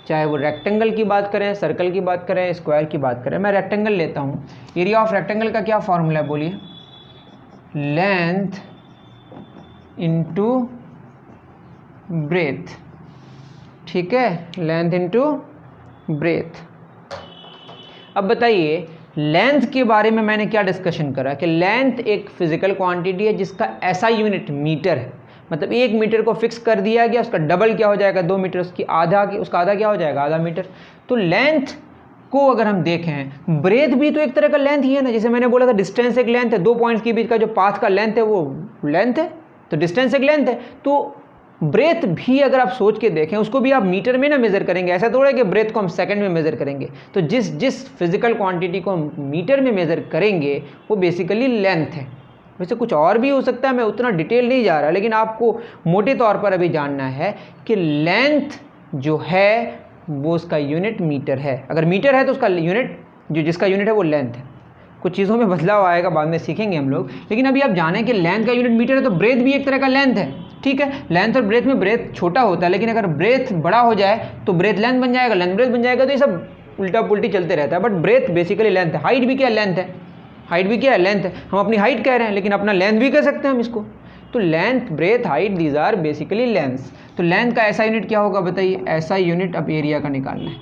चाहे वो रेक्टेंगल की बात करें, सर्कल की बात करें, स्क्वायर की बात करें। मैं रेक्टेंगल लेता हूँ। एरिया ऑफ रेक्टेंगल का क्या फॉर्मूला है बोलिए? Length into breadth. ठीक है, लेंथ इंटू ब्रेथ। अब बताइए, लेंथ के बारे में मैंने क्या डिस्कशन करा कि लेंथ एक फिजिकल क्वांटिटी है जिसका SI यूनिट मीटर है। मतलब 1 मीटर को फिक्स कर दिया गया, उसका डबल क्या हो जाएगा 2 मीटर, उसका आधा क्या हो जाएगा आधा मीटर। तो लेंथ को अगर हम देखें, ब्रेथ भी तो एक तरह का लेंथ ही है ना। जैसे मैंने बोला था डिस्टेंस एक लेंथ है, 2 पॉइंट्स के बीच का जो पाथ का लेंथ है वो लेंथ है, तो डिस्टेंस एक लेंथ है। तो ब्रेथ भी अगर आप सोच के देखें, उसको भी आप मीटर में ना मेज़र करेंगे। ऐसा थोड़ा है कि ब्रेथ को हम सेकंड में मेज़र करेंगे। तो जिस फिजिकल क्वांटिटी को हम मीटर में मेज़र करेंगे वो बेसिकली लेंथ है। वैसे कुछ और भी हो सकता है, मैं उतना डिटेल नहीं जा रहा, लेकिन आपको मोटे तौर पर अभी जानना है कि लेंथ जो है वो उसका यूनिट मीटर है। अगर मीटर है तो उसका यूनिट, जिसका यूनिट है वो लेंथ है। कुछ चीज़ों में बदलाव आएगा, बाद में सीखेंगे हम लोग, लेकिन अभी आप जानें कि लेंथ का यूनिट मीटर है तो ब्रेथ भी एक तरह का लेंथ है। ठीक है, लेंथ और ब्रेथ में ब्रेथ छोटा होता है, लेकिन अगर ब्रेथ बड़ा हो जाए तो ब्रेथ लेंथ बन जाएगा, लेंथ ब्रेथ बन जाएगा। तो ये सब उल्टा पुल्टी चलते रहता है, बट ब्रेथ बेसिकली लेंथ है। हाइट भी क्या लेंथ है, हाइट भी क्या है लेंथ है। हम अपनी हाइट कह रहे हैं, लेकिन अपना लेंथ भी कह सकते हैं हम इसको। तो length, breadth, height, these are basically lengths. तो लेंथ का SI यूनिट क्या होगा बताइए? SI यूनिट अब एरिया का निकालना है।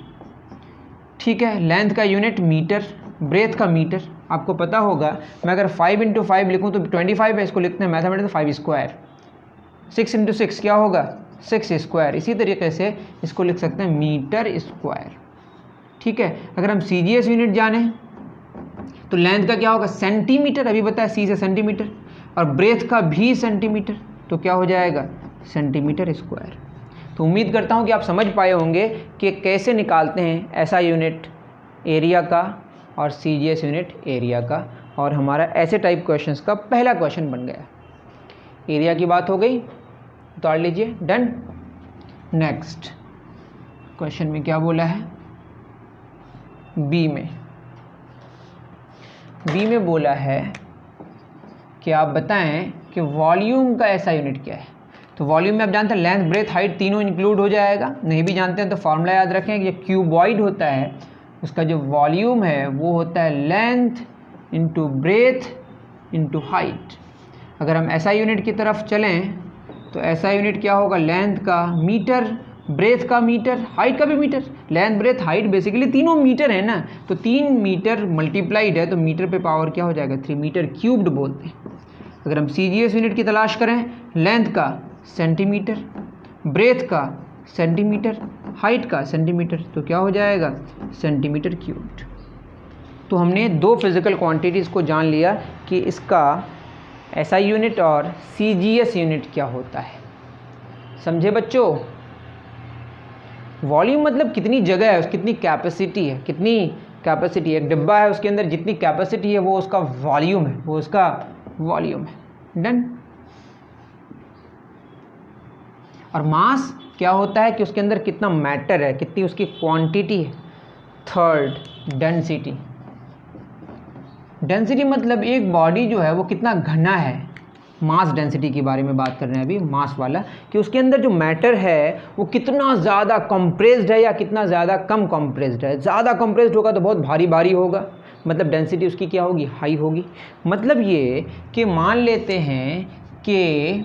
ठीक है, लेंथ का यूनिट मीटर, ब्रेथ का मीटर। आपको पता होगा, मैं अगर 5 × 5 लिखूँ तो 25 है, इसको लिखते हैं मैथमेटिक्स 5 स्क्वायर। 6 × 6 क्या होगा? 6 स्क्वायर। इसी तरीके से इसको लिख सकते हैं मीटर स्क्वायर। ठीक है, अगर हम CGS यूनिट जाने तो लेंथ का क्या होगा? सेंटीमीटर। अभी बताया C से सेंटीमीटर, और ब्रेथ का भी सेंटीमीटर, तो क्या हो जाएगा? Centimetre square. तो उम्मीद करता हूँ कि आप समझ पाए होंगे कि कैसे निकालते हैं SI यूनिट एरिया का और CGS यूनिट एरिया का। और हमारा ऐसे टाइप क्वेश्चंस का पहला क्वेश्चन बन गया। एरिया की बात हो गई, उतार लीजिए, डन। नेक्स्ट क्वेश्चन में क्या बोला है? बी में बोला है कि आप बताएं कि वॉल्यूम का SI यूनिट क्या है। तो वॉल्यूम में आप जानते हैं लेंथ, ब्रेथ, हाइट तीनों इंक्लूड हो जाएगा। नहीं भी जानते हैं तो फॉर्मूला याद रखें कि क्यूबॉइड होता है, उसका जो वॉल्यूम है वो होता है length into breadth into height. अगर हम SI यूनिट की तरफ चलें तो SI यूनिट क्या होगा? लेंथ का मीटर, ब्रेथ का मीटर, हाइट का भी metre. Length, breadth, height basically तीनों मीटर है ना, तो 3 मीटर मल्टीप्लाइड है तो मीटर पे पावर क्या हो जाएगा? 3 मीटर क्यूब्ड बोलते हैं। अगर हम CGS यूनिट की तलाश करें, लेंथ का सेंटीमीटर, ब्रेथ का सेंटीमीटर, हाइट का सेंटीमीटर, तो क्या हो जाएगा? Centimetre cubed. तो हमने 2 फिजिकल क्वांटिटीज़ को जान लिया कि इसका SI यूनिट और CGS यूनिट क्या होता है। समझे बच्चों? वॉल्यूम मतलब कितनी जगह है, कितनी कैपेसिटी है, कितनी कैपेसिटी, एक डिब्बा है उसके अंदर जितनी कैपेसिटी है वो उसका वॉल्यूम है, वो उसका वॉल्यूम है। डन। और मास क्या होता है कि उसके अंदर कितना मैटर है, कितनी उसकी क्वांटिटी है। Third, density. डेंसिटी मतलब एक बॉडी जो है वो कितना घना है। मास डेंसिटी के बारे में बात कर रहे हैं अभी, मास वाला, कि उसके अंदर जो मैटर है वो कितना ज़्यादा कंप्रेस्ड है या कितना ज़्यादा कम कंप्रेस्ड है। ज़्यादा कंप्रेस्ड होगा तो बहुत भारी भारी होगा, मतलब डेंसिटी उसकी क्या होगी? हाई होगी। मतलब ये कि मान लेते हैं कि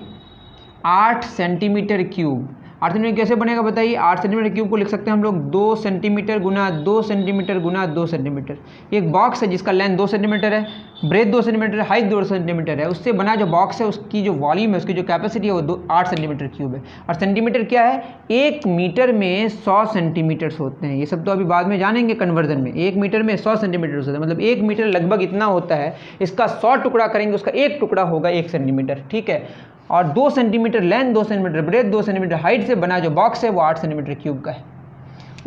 8 सेंटीमीटर क्यूब, 8 सेंटीमीटर कैसे बनेगा बताइए? 8 सेंटीमीटर क्यूब को लिख सकते हैं हम लोग 2 सेंटीमीटर गुना 2 सेंटीमीटर गुना 2 सेंटीमीटर। एक बॉक्स है जिसका लेंथ 2 सेंटीमीटर है, ब्रेथ 2 सेंटीमीटर है, हाइट 2 सेंटीमीटर है। उससे बना जो बॉक्स है उसकी जो वॉल्यूम है, उसकी जो कैपेसिटी है वो 8 सेंटीमीटर क्यूब है। और सेंटीमीटर क्या है? 1 मीटर में 100 सेंटीमीटर्स होते हैं। ये सब तो अभी बाद में जानेंगे कन्वर्जन में। 1 मीटर में 100 सेंटीमीटर होता है, मतलब 1 मीटर लगभग इतना होता है। इसका 100 टुकड़ा करेंगे, उसका 1 टुकड़ा होगा 1 सेंटीमीटर। ठीक है। और 2 centimetre length, 2 centimetre breath, 2 centimetre height से बना जो बॉक्स है वो 8 सेंटीमीटर क्यूब का है।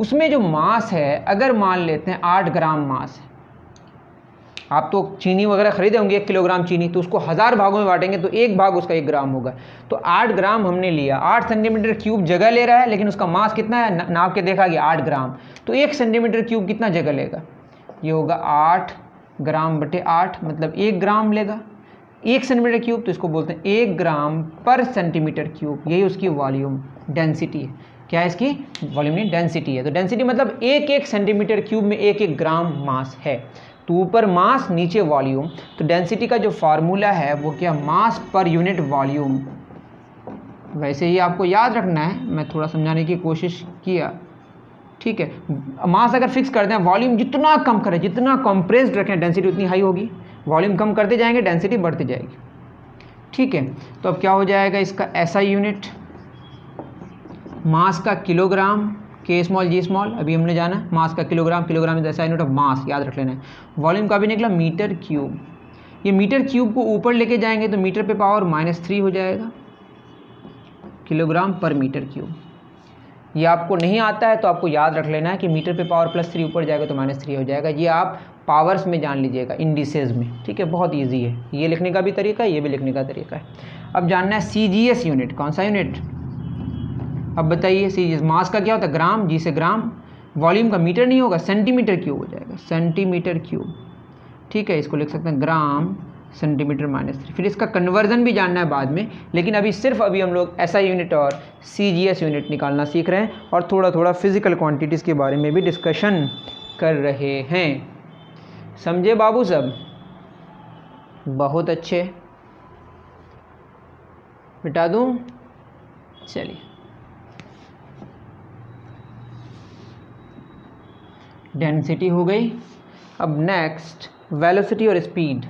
उसमें जो मास है, अगर मान लेते हैं 8 ग्राम मास है, आप तो चीनी वगैरह खरीदे होंगे 1 किलोग्राम चीनी, तो उसको 1000 भागों में बांटेंगे तो 1 भाग उसका 1 ग्राम होगा। तो 8 ग्राम हमने लिया, 8 सेंटीमीटर क्यूब जगह ले रहा है, लेकिन उसका मास कितना है, नाप के देखा गया 8 ग्राम। तो 1 सेंटीमीटर क्यूब कितना जगह लेगा, ये होगा 8 ग्राम बटे 8, मतलब 1 ग्राम लेगा 1 सेंटीमीटर क्यूब। तो इसको बोलते हैं 1 ग्राम पर सेंटीमीटर क्यूब, यही उसकी वॉल्यूम डेंसिटी है। क्या है इसकी वॉल्यूम नहीं, डेंसिटी है। तो डेंसिटी मतलब 1 सेंटीमीटर क्यूब में 1 ग्राम मास है। तो ऊपर मास नीचे वॉल्यूम, तो डेंसिटी का जो फार्मूला है वो क्या, मास पर यूनिट वॉल्यूम। वैसे ही आपको याद रखना है, मैं थोड़ा समझाने की कोशिश किया, ठीक है। मास अगर फिक्स कर दें, वॉल्यूम जितना कम करें, जितना कंप्रेस्ड रखें, डेंसिटी उतनी हाई होगी। वॉल्यूम कम करते जाएंगे, डेंसिटी बढ़ती जाएगी, ठीक है। तो अब क्या हो जाएगा इसका एसआई यूनिट, मास का किलोग्राम, के स्मॉल जी स्मॉल, अभी हमने जाना मास का kilogram, kilogram is SI unit of mass, याद रख लेना है। वॉल्यूम का भी निकला मीटर क्यूब, ये मीटर क्यूब को ऊपर लेके जाएंगे तो मीटर पे पावर -3 हो जाएगा किलोग्राम पर मीटर क्यूब। ये आपको नहीं आता है तो आपको याद रख लेना है कि मीटर पे पावर +3 ऊपर जाएगा तो -3 हो जाएगा। ये आप पावर्स में जान लीजिएगा, इंडिसेस में, ठीक है। बहुत ईजी है, ये लिखने का भी तरीका है, ये भी लिखने का तरीका है। अब जानना है सीजीएस यूनिट, कौन सा यूनिट, अब बताइए। सीजीएस मास का क्या होता है, ग्राम, जी से ग्राम, वॉल्यूम का मीटर नहीं होगा, सेंटीमीटर क्यूब हो जाएगा, सेंटीमीटर क्यूब, ठीक है। इसको लिख सकते हैं ग्राम सेंटीमीटर -3। फिर इसका कन्वर्जन भी जानना है बाद में, लेकिन अभी हम लोग एसआई यूनिट और सीजीएस यूनिट निकालना सीख रहे हैं और थोड़ा थोड़ा फिजिकल क्वांटिटीज़ के बारे में भी डिस्कशन कर रहे हैं। समझे बाबू सब, बहुत अच्छे, मिटा दूँ, चलिए। डेंसिटी हो गई। अब नेक्स्ट वेलोसिटी और स्पीड।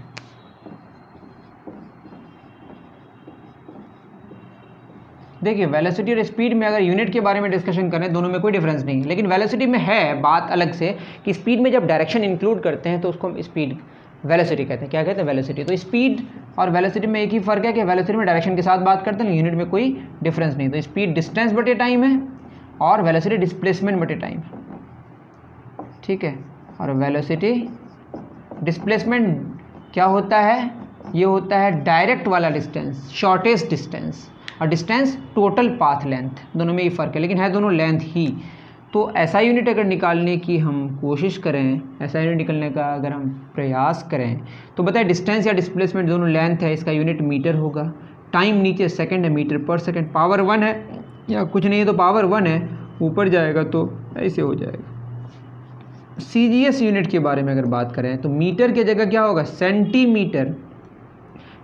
देखिए वेलोसिटी और स्पीड में अगर यूनिट के बारे में डिस्कशन करें, दोनों में कोई डिफरेंस नहीं है, लेकिन वेलोसिटी में है बात अलग से कि स्पीड में जब डायरेक्शन इंक्लूड करते हैं तो उसको हम स्पीड वेलोसिटी कहते हैं। क्या कहते हैं, वेलोसिटी। तो स्पीड और वेलोसिटी में एक ही फ़र्क है कि वेलोसिटी में डायरेक्शन के साथ बात करते हैं, यूनिट में कोई डिफरेंस नहीं। तो स्पीड डिस्टेंस बटे टाइम है और वेलोसिटी डिस्प्लेसमेंट बटे टाइम, ठीक है। और वेलोसिटी डिस्प्लेसमेंट क्या होता है, ये होता है डायरेक्ट वाला डिस्टेंस, शॉर्टेस्ट डिस्टेंस, और डिस्टेंस टोटल पाथ लेंथ, दोनों में ये फ़र्क है, लेकिन है दोनों लेंथ ही। तो ऐसा यूनिट अगर निकालने की हम कोशिश करें, ऐसा यूनिट निकलने का अगर हम प्रयास करें तो बताए डिस्टेंस या डिस्प्लेसमेंट दोनों लेंथ है, इसका यूनिट मीटर होगा, टाइम नीचे सेकंड है, मीटर पर सेकंड, पावर 1 है या कुछ नहीं है तो पावर 1 है, ऊपर जाएगा तो ऐसे हो जाएगा। सीजीएस यूनिट के बारे में अगर बात करें तो मीटर की जगह क्या होगा, सेंटीमीटर,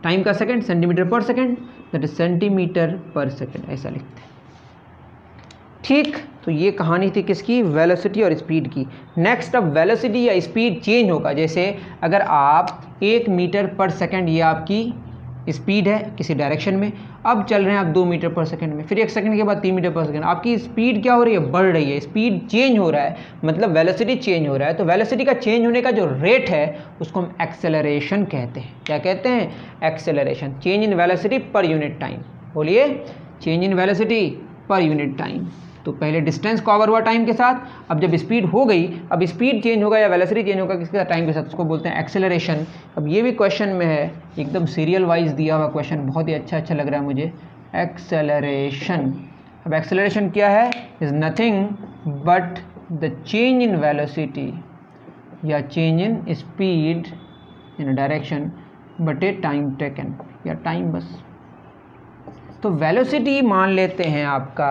टाइम का second, centimetre per second, that is centimetre per second, ऐसा लिखते हैं, ठीक। तो ये कहानी थी किसकी, वेलोसिटी और स्पीड की। नेक्स्ट अब वेलोसिटी या स्पीड चेंज होगा, जैसे अगर आप 1 मीटर पर सेकंड, ये आपकी स्पीड है किसी डायरेक्शन में, अब चल रहे हैं आप 2 मीटर पर सेकंड में, फिर 1 सेकंड के बाद 3 मीटर पर सेकंड, आपकी स्पीड क्या हो रही है, बढ़ रही है, स्पीड चेंज हो रहा है, मतलब वेलोसिटी चेंज हो रहा है। तो वेलोसिटी का चेंज होने का जो रेट है उसको हम एक्सेलरेशन कहते हैं। क्या कहते हैं, acceleration, change in velocity per unit time. बोलिए, change in velocity per unit time. तो पहले डिस्टेंस कवर हुआ टाइम के साथ, अब जब स्पीड हो गई, अब स्पीड चेंज होगा या वेलोसिटी चेंज होगा किसके साथ, टाइम के साथ, उसको बोलते हैं एक्सेलरेशन। अब ये भी क्वेश्चन में है, एकदम सीरियल वाइज दिया हुआ क्वेश्चन, बहुत ही अच्छा लग रहा है मुझे, एक्सेलरेशन। अब एक्सेलरेशन क्या है, is nothing but the change in velocity या change in speed in direction बटे टाइम टेकन, या टाइम बस। तो वेलोसिटी मान लेते हैं आपका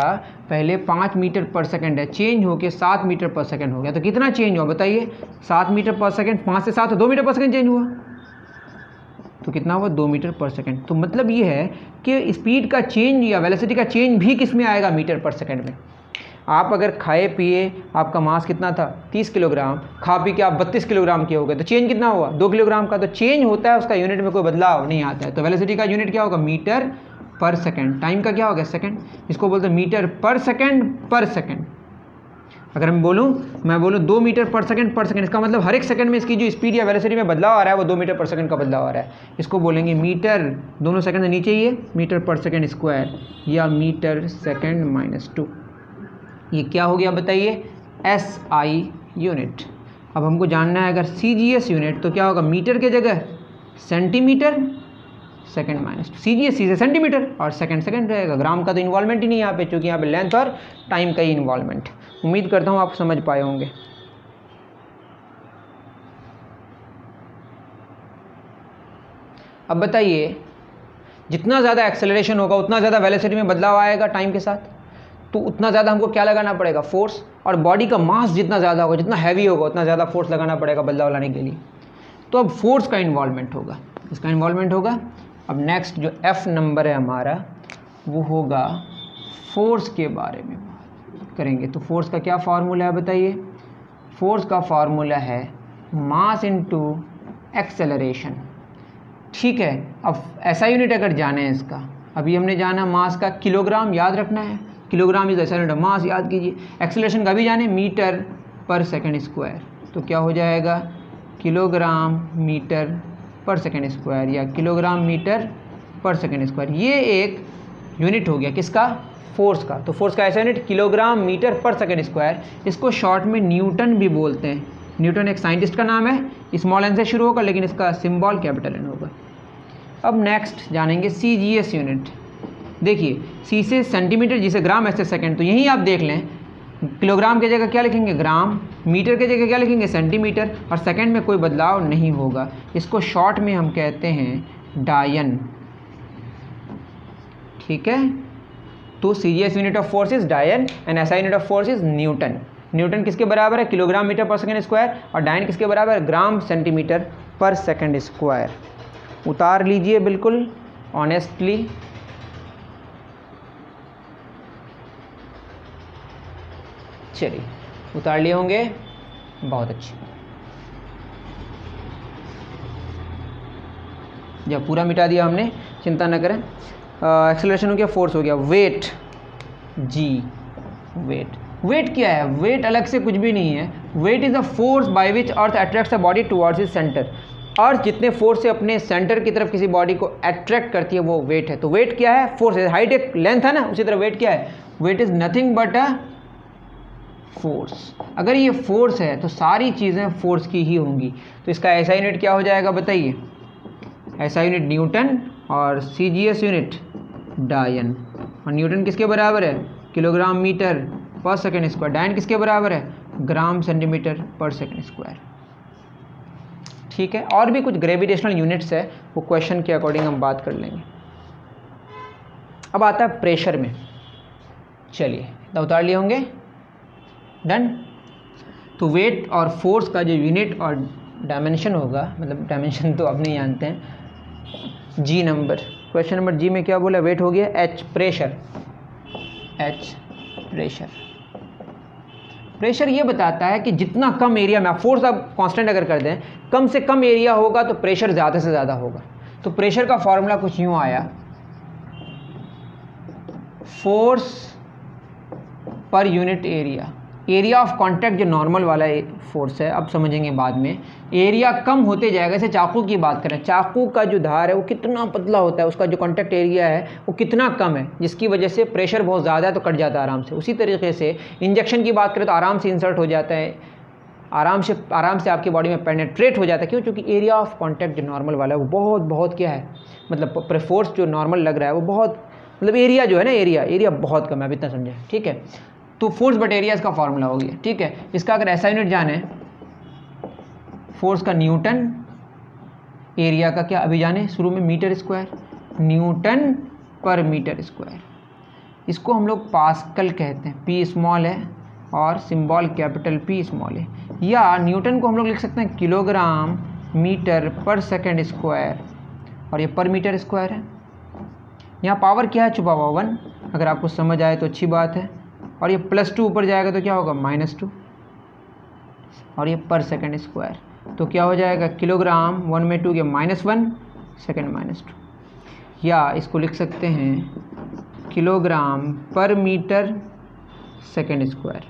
पहले 5 मीटर पर सेकंड है, चेंज होके 7 मीटर पर सेकंड हो गया, तो कितना चेंज हुआ बताइए, 7 मीटर पर सेकंड, 5 से 7 2 मीटर पर सेकंड चेंज हुआ, तो कितना हुआ, 2 मीटर पर सेकंड। तो मतलब ये है कि स्पीड का चेंज या वेलोसिटी का चेंज भी किस में आएगा, मीटर पर सेकंड में। आप अगर खाए पिए, आपका मास कितना था 30 किलोग्राम, खा पी के आप 32 किलोग्राम के हो गए, तो चेंज कितना हुआ, 2 किलोग्राम का। तो चेंज होता है, उसका यूनिट में कोई बदलाव नहीं आता है। तो वेलोसिटी का यूनिट क्या होगा, मीटर पर सेकंड, टाइम का क्या होगा, सेकंड, इसको बोलते हैं मीटर पर सेकंड पर सेकंड। अगर मैं बोलूँ 2 मीटर पर सेकंड, इसका मतलब हर एक सेकंड में इसकी जो स्पीड या वेलोसिटी में बदलाव आ रहा है वो 2 मीटर पर सेकंड का बदलाव आ रहा है। इसको बोलेंगे मीटर, दोनों सेकंड से नीचे ही है, मीटर पर सेकंड स्क्वायर या मीटर सेकंड -2। ये क्या हो गया बताइए, एसआई यूनिट। अब हमको जानना है अगर CGS यूनिट तो क्या होगा, मीटर के जगह सेंटीमीटर, सेकंड माइनस CGS से सेंटीमीटर और सेकंड रहेगा। ग्राम का तो इन्वॉल्वमेंट ही नहीं यहाँ पे, क्योंकि यहाँ पे लेंथ और टाइम का ही इन्वॉल्वमेंट। उम्मीद करता हूँ आप समझ पाए होंगे। अब बताइए, जितना ज़्यादा एक्सेलरेशन होगा उतना ज़्यादा वेलोसिटी में बदलाव आएगा टाइम के साथ, तो उतना ज़्यादा हमको क्या लगाना पड़ेगा, फोर्स। और बॉडी का मास जितना ज़्यादा होगा, जितना हैवी होगा, उतना ज़्यादा फोर्स लगाना पड़ेगा बदलाव लाने के लिए। तो अब फोर्स का इन्वॉल्वमेंट होगा, इसका इन्वॉल्वमेंट होगा। अब नेक्स्ट जो F नंबर है हमारा, वो होगा फोर्स के बारे में करेंगे। तो फोर्स का क्या फार्मूला है बताइए। फोर्स का फार्मूला है मास इनटू एक्सेलरेशन। ठीक है, अब ऐसा यूनिट अगर जाने हैं इसका, अभी हमने जाना मास का किलोग्राम, याद रखना है, किलोग्राम इज ऐसा यूनिट मास, याद कीजिए। एक्सेलरेशन का भी जाने मीटर पर सेकंड स्क्वायर, तो क्या हो जाएगा, kilogram metre per second square या kilogram metre per second square. ये एक यूनिट हो गया किसका, फोर्स का। तो फोर्स का ऐसा unit kilogram metre per second square, इसको शॉर्ट में न्यूटन भी बोलते हैं। न्यूटन एक साइंटिस्ट का नाम है, स्मॉल एन से शुरू होगा लेकिन इसका सिंबल कैपिटल एन होगा। अब नेक्स्ट जानेंगे CGS यूनिट। देखिए, C से सेंटीमीटर, जिसे ग्राम, ऐसे सेकंड, तो यहीं आप देख लें, किलोग्राम की जगह क्या लिखेंगे, ग्राम, मीटर की जगह क्या लिखेंगे, सेंटीमीटर, और सेकंड में कोई बदलाव नहीं होगा। इसको शॉर्ट में हम कहते हैं डायन। ठीक है, तो CGS unit of force is dyne and SI unit of force is newton. Newton किसके बराबर है, kilogram metre per second square, और डायन किसके बराबर है, gram centimetre per second square. उतार लीजिए बिल्कुल ऑनेस्टली। चलिए, उतार लिए होंगे, बहुत अच्छी। जब पूरा मिटा दिया हमने, चिंता न करें। एक्सेलरेशन हो गया, फोर्स हो गया, वेट G। वेट क्या है, वेट अलग से कुछ भी नहीं है। Weight is the force by which earth attracts a body towards its centre. Earth जितने फोर्स से अपने सेंटर की तरफ किसी बॉडी को अट्रैक्ट करती है, वो वेट है। तो वेट क्या है, फोर्स है। हाइट एक लेंथ है ना, उसी तरह वेट क्या है, weight is nothing but a force. अगर ये फोर्स है तो सारी चीज़ें फोर्स की ही होंगी। तो इसका ऐसा यूनिट क्या हो जाएगा बताइए, ऐसा यूनिट न्यूटन और CGS यूनिट डायन। और न्यूटन किसके बराबर है, kilogram metre per second square. डायन किसके बराबर है, gram centimetre per second square. ठीक है, और भी कुछ ग्रेविटेशनल यूनिट्स है, वो क्वेश्चन के अकॉर्डिंग हम बात कर लेंगे। अब आता है प्रेशर में। चलिए, तो उतार लिए होंगे, डन। तो वेट और फोर्स का जो यूनिट और डायमेंशन होगा, मतलब डायमेंशन तो आप नहीं जानते हैं, G number. Question number G में क्या बोला, वेट हो गया, H प्रेशर। प्रेशर ये बताता है कि जितना कम एरिया में, आप फोर्स आप कांस्टेंट अगर कर दें, कम से कम एरिया होगा तो प्रेशर ज़्यादा से ज़्यादा होगा। तो प्रेशर का फॉर्मूला कुछ यूँ आया, force per unit area. Area of contact जो नॉर्मल वाला फोर्स है, अब समझेंगे बाद में। एरिया कम होते जाएगा। जैसे चाकू की बात करें, चाकू का जो धार है वो कितना पतला होता है, उसका जो कांटेक्ट एरिया है वो कितना कम है, जिसकी वजह से प्रेशर बहुत ज़्यादा है तो कट जाता है आराम से। उसी तरीके से इंजेक्शन की बात करें तो आराम से इंसर्ट हो जाता है, आराम से आपकी बॉडी में पेनेट्रेट हो जाता है। क्यों, क्योंकि एरिया ऑफ कांटेक्ट जो नॉर्मल वाला है वो बहुत क्या है, मतलब फोर्स जो नॉर्मल लग रहा है वो बहुत, मतलब एरिया जो है ना, एरिया बहुत कम है। अब इतना समझे, ठीक है। तो फोर्स बट एरिया इसका फॉर्मूला हो गया, ठीक है। इसका अगर ऐसा यूनिट जाने, फोर्स का न्यूटन, एरिया का क्या अभी जाने, शुरू में मीटर स्क्वायर, न्यूटन पर मीटर स्क्वायर। इसको हम लोग पास्कल कहते हैं, P स्मॉल है और सिंबल कैपिटल P स्मॉल है। या न्यूटन को हम लोग लिख सकते हैं kilogram metre per second square, और ये पर मीटर स्क्वायर है। यहाँ पावर क्या है, छुपा हुआ 1। अगर आपको समझ आए तो अच्छी बात है। और ये +2 ऊपर जाएगा तो क्या होगा, -2, और ये पर सेकंड स्क्वायर। तो क्या हो जाएगा, किलोग्राम 1 में 2 के -1, सेकंड -2। या इसको लिख सकते हैं किलोग्राम पर मीटर सेकंड स्क्वायर।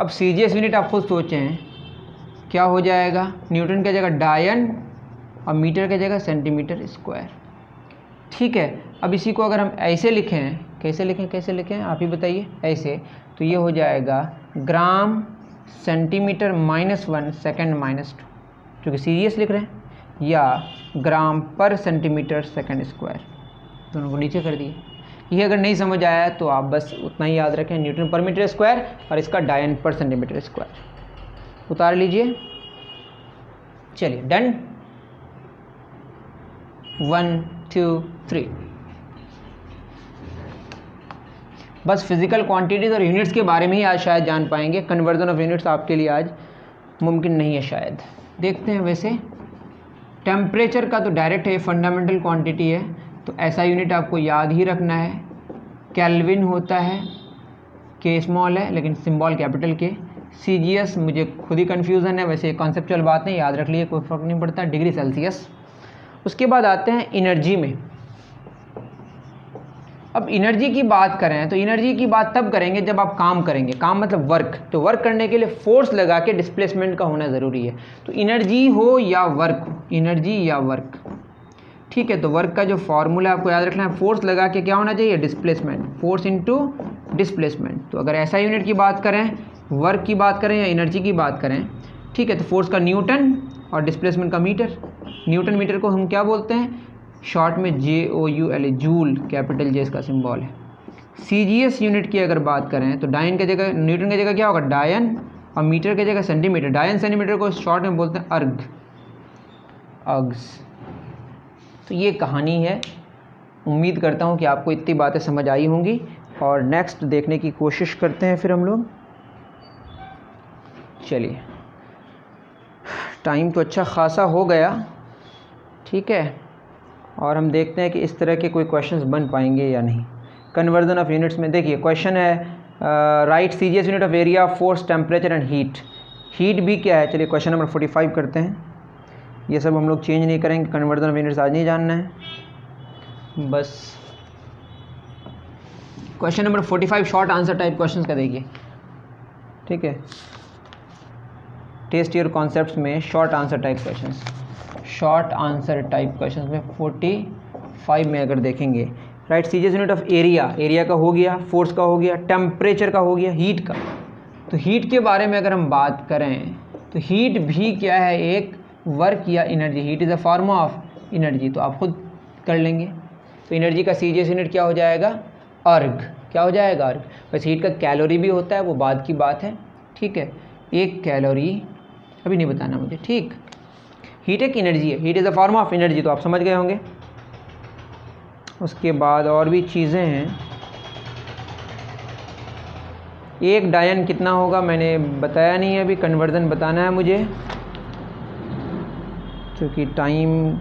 अब CGS यूनिट आप खुद सोचें क्या हो जाएगा, न्यूटन की जगह डायन और मीटर की जगह सेंटीमीटर स्क्वायर। ठीक है, अब इसी को अगर हम ऐसे लिखें, कैसे लिखें आप ही बताइए, ऐसे, तो ये हो जाएगा ग्राम सेंटीमीटर -1 सेकेंड -2, क्योंकि सीजीएस लिख रहे हैं, या ग्राम पर सेंटीमीटर सेकेंड स्क्वायर, दोनों को नीचे कर दिए। ये अगर नहीं समझ आया तो आप बस उतना ही याद रखें, न्यूटन पर मीटर स्क्वायर और इसका डायन पर सेंटीमीटर स्क्वायर उतार लीजिए। चलिए डन, 1 2 3। बस फिजिकल क्वांटिटीज़ और यूनिट्स के बारे में ही आज शायद जान पाएंगे, कन्वर्जन ऑफ यूनिट्स आपके लिए आज मुमकिन नहीं है शायद। देखते हैं, वैसे टेम्परेचर का तो डायरेक्ट है, फंडामेंटल क्वांटिटी है, तो ऐसा यूनिट आपको याद ही रखना है, केल्विन होता है, के स्मॉल है लेकिन सिंबल कैपिटल के। सीजीएस मुझे खुद ही कन्फ्यूज़न है, वैसे कॉन्सेप्चुअल बात नहीं, याद रख लिए, कोई फ़र्क नहीं पड़ता, डिग्री सेल्सियस। उसके बाद आते हैं एनर्जी में। अब एनर्जी की बात करें तो एनर्जी की बात तब करेंगे जब आप काम करेंगे, काम मतलब वर्क, तो वर्क करने के लिए फोर्स लगा के डिस्प्लेसमेंट का होना ज़रूरी है। तो एनर्जी हो या वर्क, एनर्जी या वर्क, ठीक है। तो वर्क का जो फॉर्मूला आपको याद रखना है, फोर्स लगा के क्या होना चाहिए, डिस्प्लेसमेंट, फोर्स इनटू डिस्प्लेसमेंट। तो अगर ऐसा यूनिट की बात करें, वर्क की बात करें या एनर्जी की बात करें, ठीक है, तो फोर्स का न्यूटन और डिस्प्लेसमेंट का मीटर। न्यूटन मीटर को हम क्या बोलते हैं, शॉर्ट में JOUL, जूल, कैपिटल J इसका सिंबल है। CGS यूनिट की अगर बात करें तो डायन की जगह, न्यूटन की जगह क्या होगा, डायन, और मीटर की जगह सेंटीमीटर। डायन सेंटीमीटर को शॉर्ट में बोलते हैं अर्ग, अग्स। तो ये कहानी है, उम्मीद करता हूँ कि आपको इतनी बातें समझ आई होंगी, और नेक्स्ट देखने की कोशिश करते हैं फिर हम लोग। चलिए, टाइम तो अच्छा खासा हो गया, ठीक है, और हम देखते हैं कि इस तरह के कोई क्वेश्चंस बन पाएंगे या नहीं। कन्वर्जन ऑफ यूनिट्स में देखिए क्वेश्चन है, right CGS unit of area, force, temperature and heat. Heat भी क्या है, चलिए क्वेश्चन नंबर 45 करते हैं। ये सब हम लोग चेंज नहीं करेंगे, कन्वर्जन ऑफ यूनिट्स आज नहीं जानना है बस। Question number 45 short answer type questions का देखिए, ठीक है, टेस्ट योर कॉन्सेप्ट्स में short answer type questions, short answer type questions में 45 में अगर देखेंगे, right CGS unit of area, area का हो गया, फोर्स का हो गया, टेम्परेचर का हो गया, हीट का। तो हीट के बारे में अगर हम बात करें तो हीट भी क्या है, एक वर्क या energy, heat is a form of energy, तो आप खुद कर लेंगे। तो एनर्जी का सीजीएस यूनिट क्या हो जाएगा, अर्ग, क्या हो जाएगा, अर्ग। वैसे हीट का कैलोरी भी होता है, वो बाद की बात है, ठीक है, एक कैलोरी अभी नहीं बताना मुझे, ठीक। हीट एक एनर्जी है, heat is a form of energy, तो आप समझ गए होंगे। उसके बाद और भी चीज़ें हैं, एक डायन कितना होगा मैंने बताया नहीं है, अभी कन्वर्जन बताना है मुझे, क्योंकि टाइम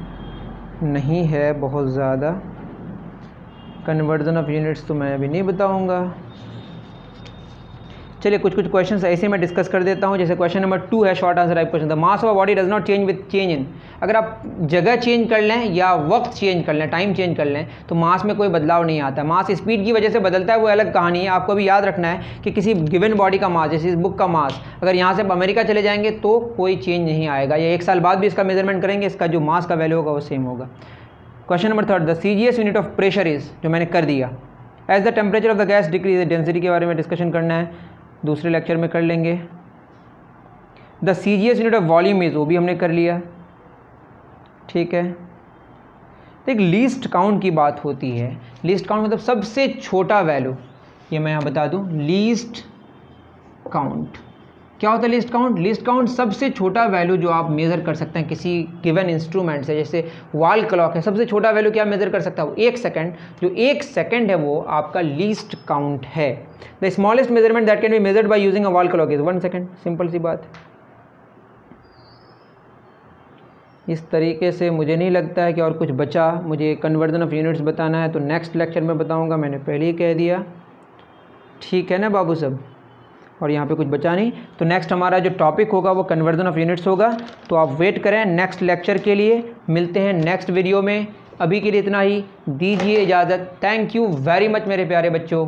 नहीं है बहुत ज़्यादा। कन्वर्जन ऑफ यूनिट्स तो मैं अभी नहीं बताऊंगा। चलिए कुछ क्वेश्चंस ऐसे मैं डिस्कस कर देता हूं, जैसे क्वेश्चन नंबर 2 है short answer type question, the mass of a body does not change with change in. अगर आप जगह चेंज कर लें या वक्त चेंज कर लें, टाइम चेंज कर लें, तो मास में कोई बदलाव नहीं आता। मास स्पीड की वजह से बदलता है, वो अलग कहानी है। आपको भी याद रखना है कि किसी गिवन बॉडी का मास, जैसे इस बुक का मास, अगर यहाँ से अमेरिका चले जाएंगे तो कोई चेंज नहीं आएगा, या 1 साल बाद भी इसका मेजरमेंट करेंगे, इसका जो मास का वैल्यू होगा वो सेम होगा। Question number 3, the CGS unit of pressure is, जो मैंने कर दिया, as the temperature of the gas decrease, density के बारे में डिस्कशन करना है, दूसरे लेक्चर में कर लेंगे। The CGS unit of volume is, वो भी हमने कर लिया, ठीक है। एक लीस्ट काउंट की बात होती है, लीस्ट काउंट मतलब सबसे छोटा वैल्यू, ये मैं यहाँ बता दूँ, लीस्ट काउंट क्या होता है। लीस्ट काउंट, लीस्ट काउंट सबसे छोटा वैल्यू जो आप मेज़र कर सकते हैं किसी गिवन इंस्ट्रूमेंट से, जैसे वॉल क्लॉक है, सबसे छोटा वैल्यू क्या मेज़र कर सकता है, 1 सेकंड। जो 1 सेकंड है वो आपका लीस्ट काउंट है। The smallest measurement that can be measured by using a wall clock is 1 second, simple सी बात। इस तरीके से मुझे नहीं लगता है कि और कुछ बचा। मुझे कन्वर्जन ऑफ यूनिट्स बताना है तो नेक्स्ट लेक्चर में बताऊंगा, मैंने पहले ही कह दिया, ठीक है ना बाबू सब। और यहाँ पे कुछ बचा नहीं, तो नेक्स्ट हमारा जो टॉपिक होगा वो कन्वर्जन ऑफ यूनिट्स होगा। तो आप वेट करें नेक्स्ट लेक्चर के लिए, मिलते हैं नेक्स्ट वीडियो में। अभी के लिए इतना ही, दीजिए इजाज़त। थैंक यू वेरी मच मेरे प्यारे बच्चों।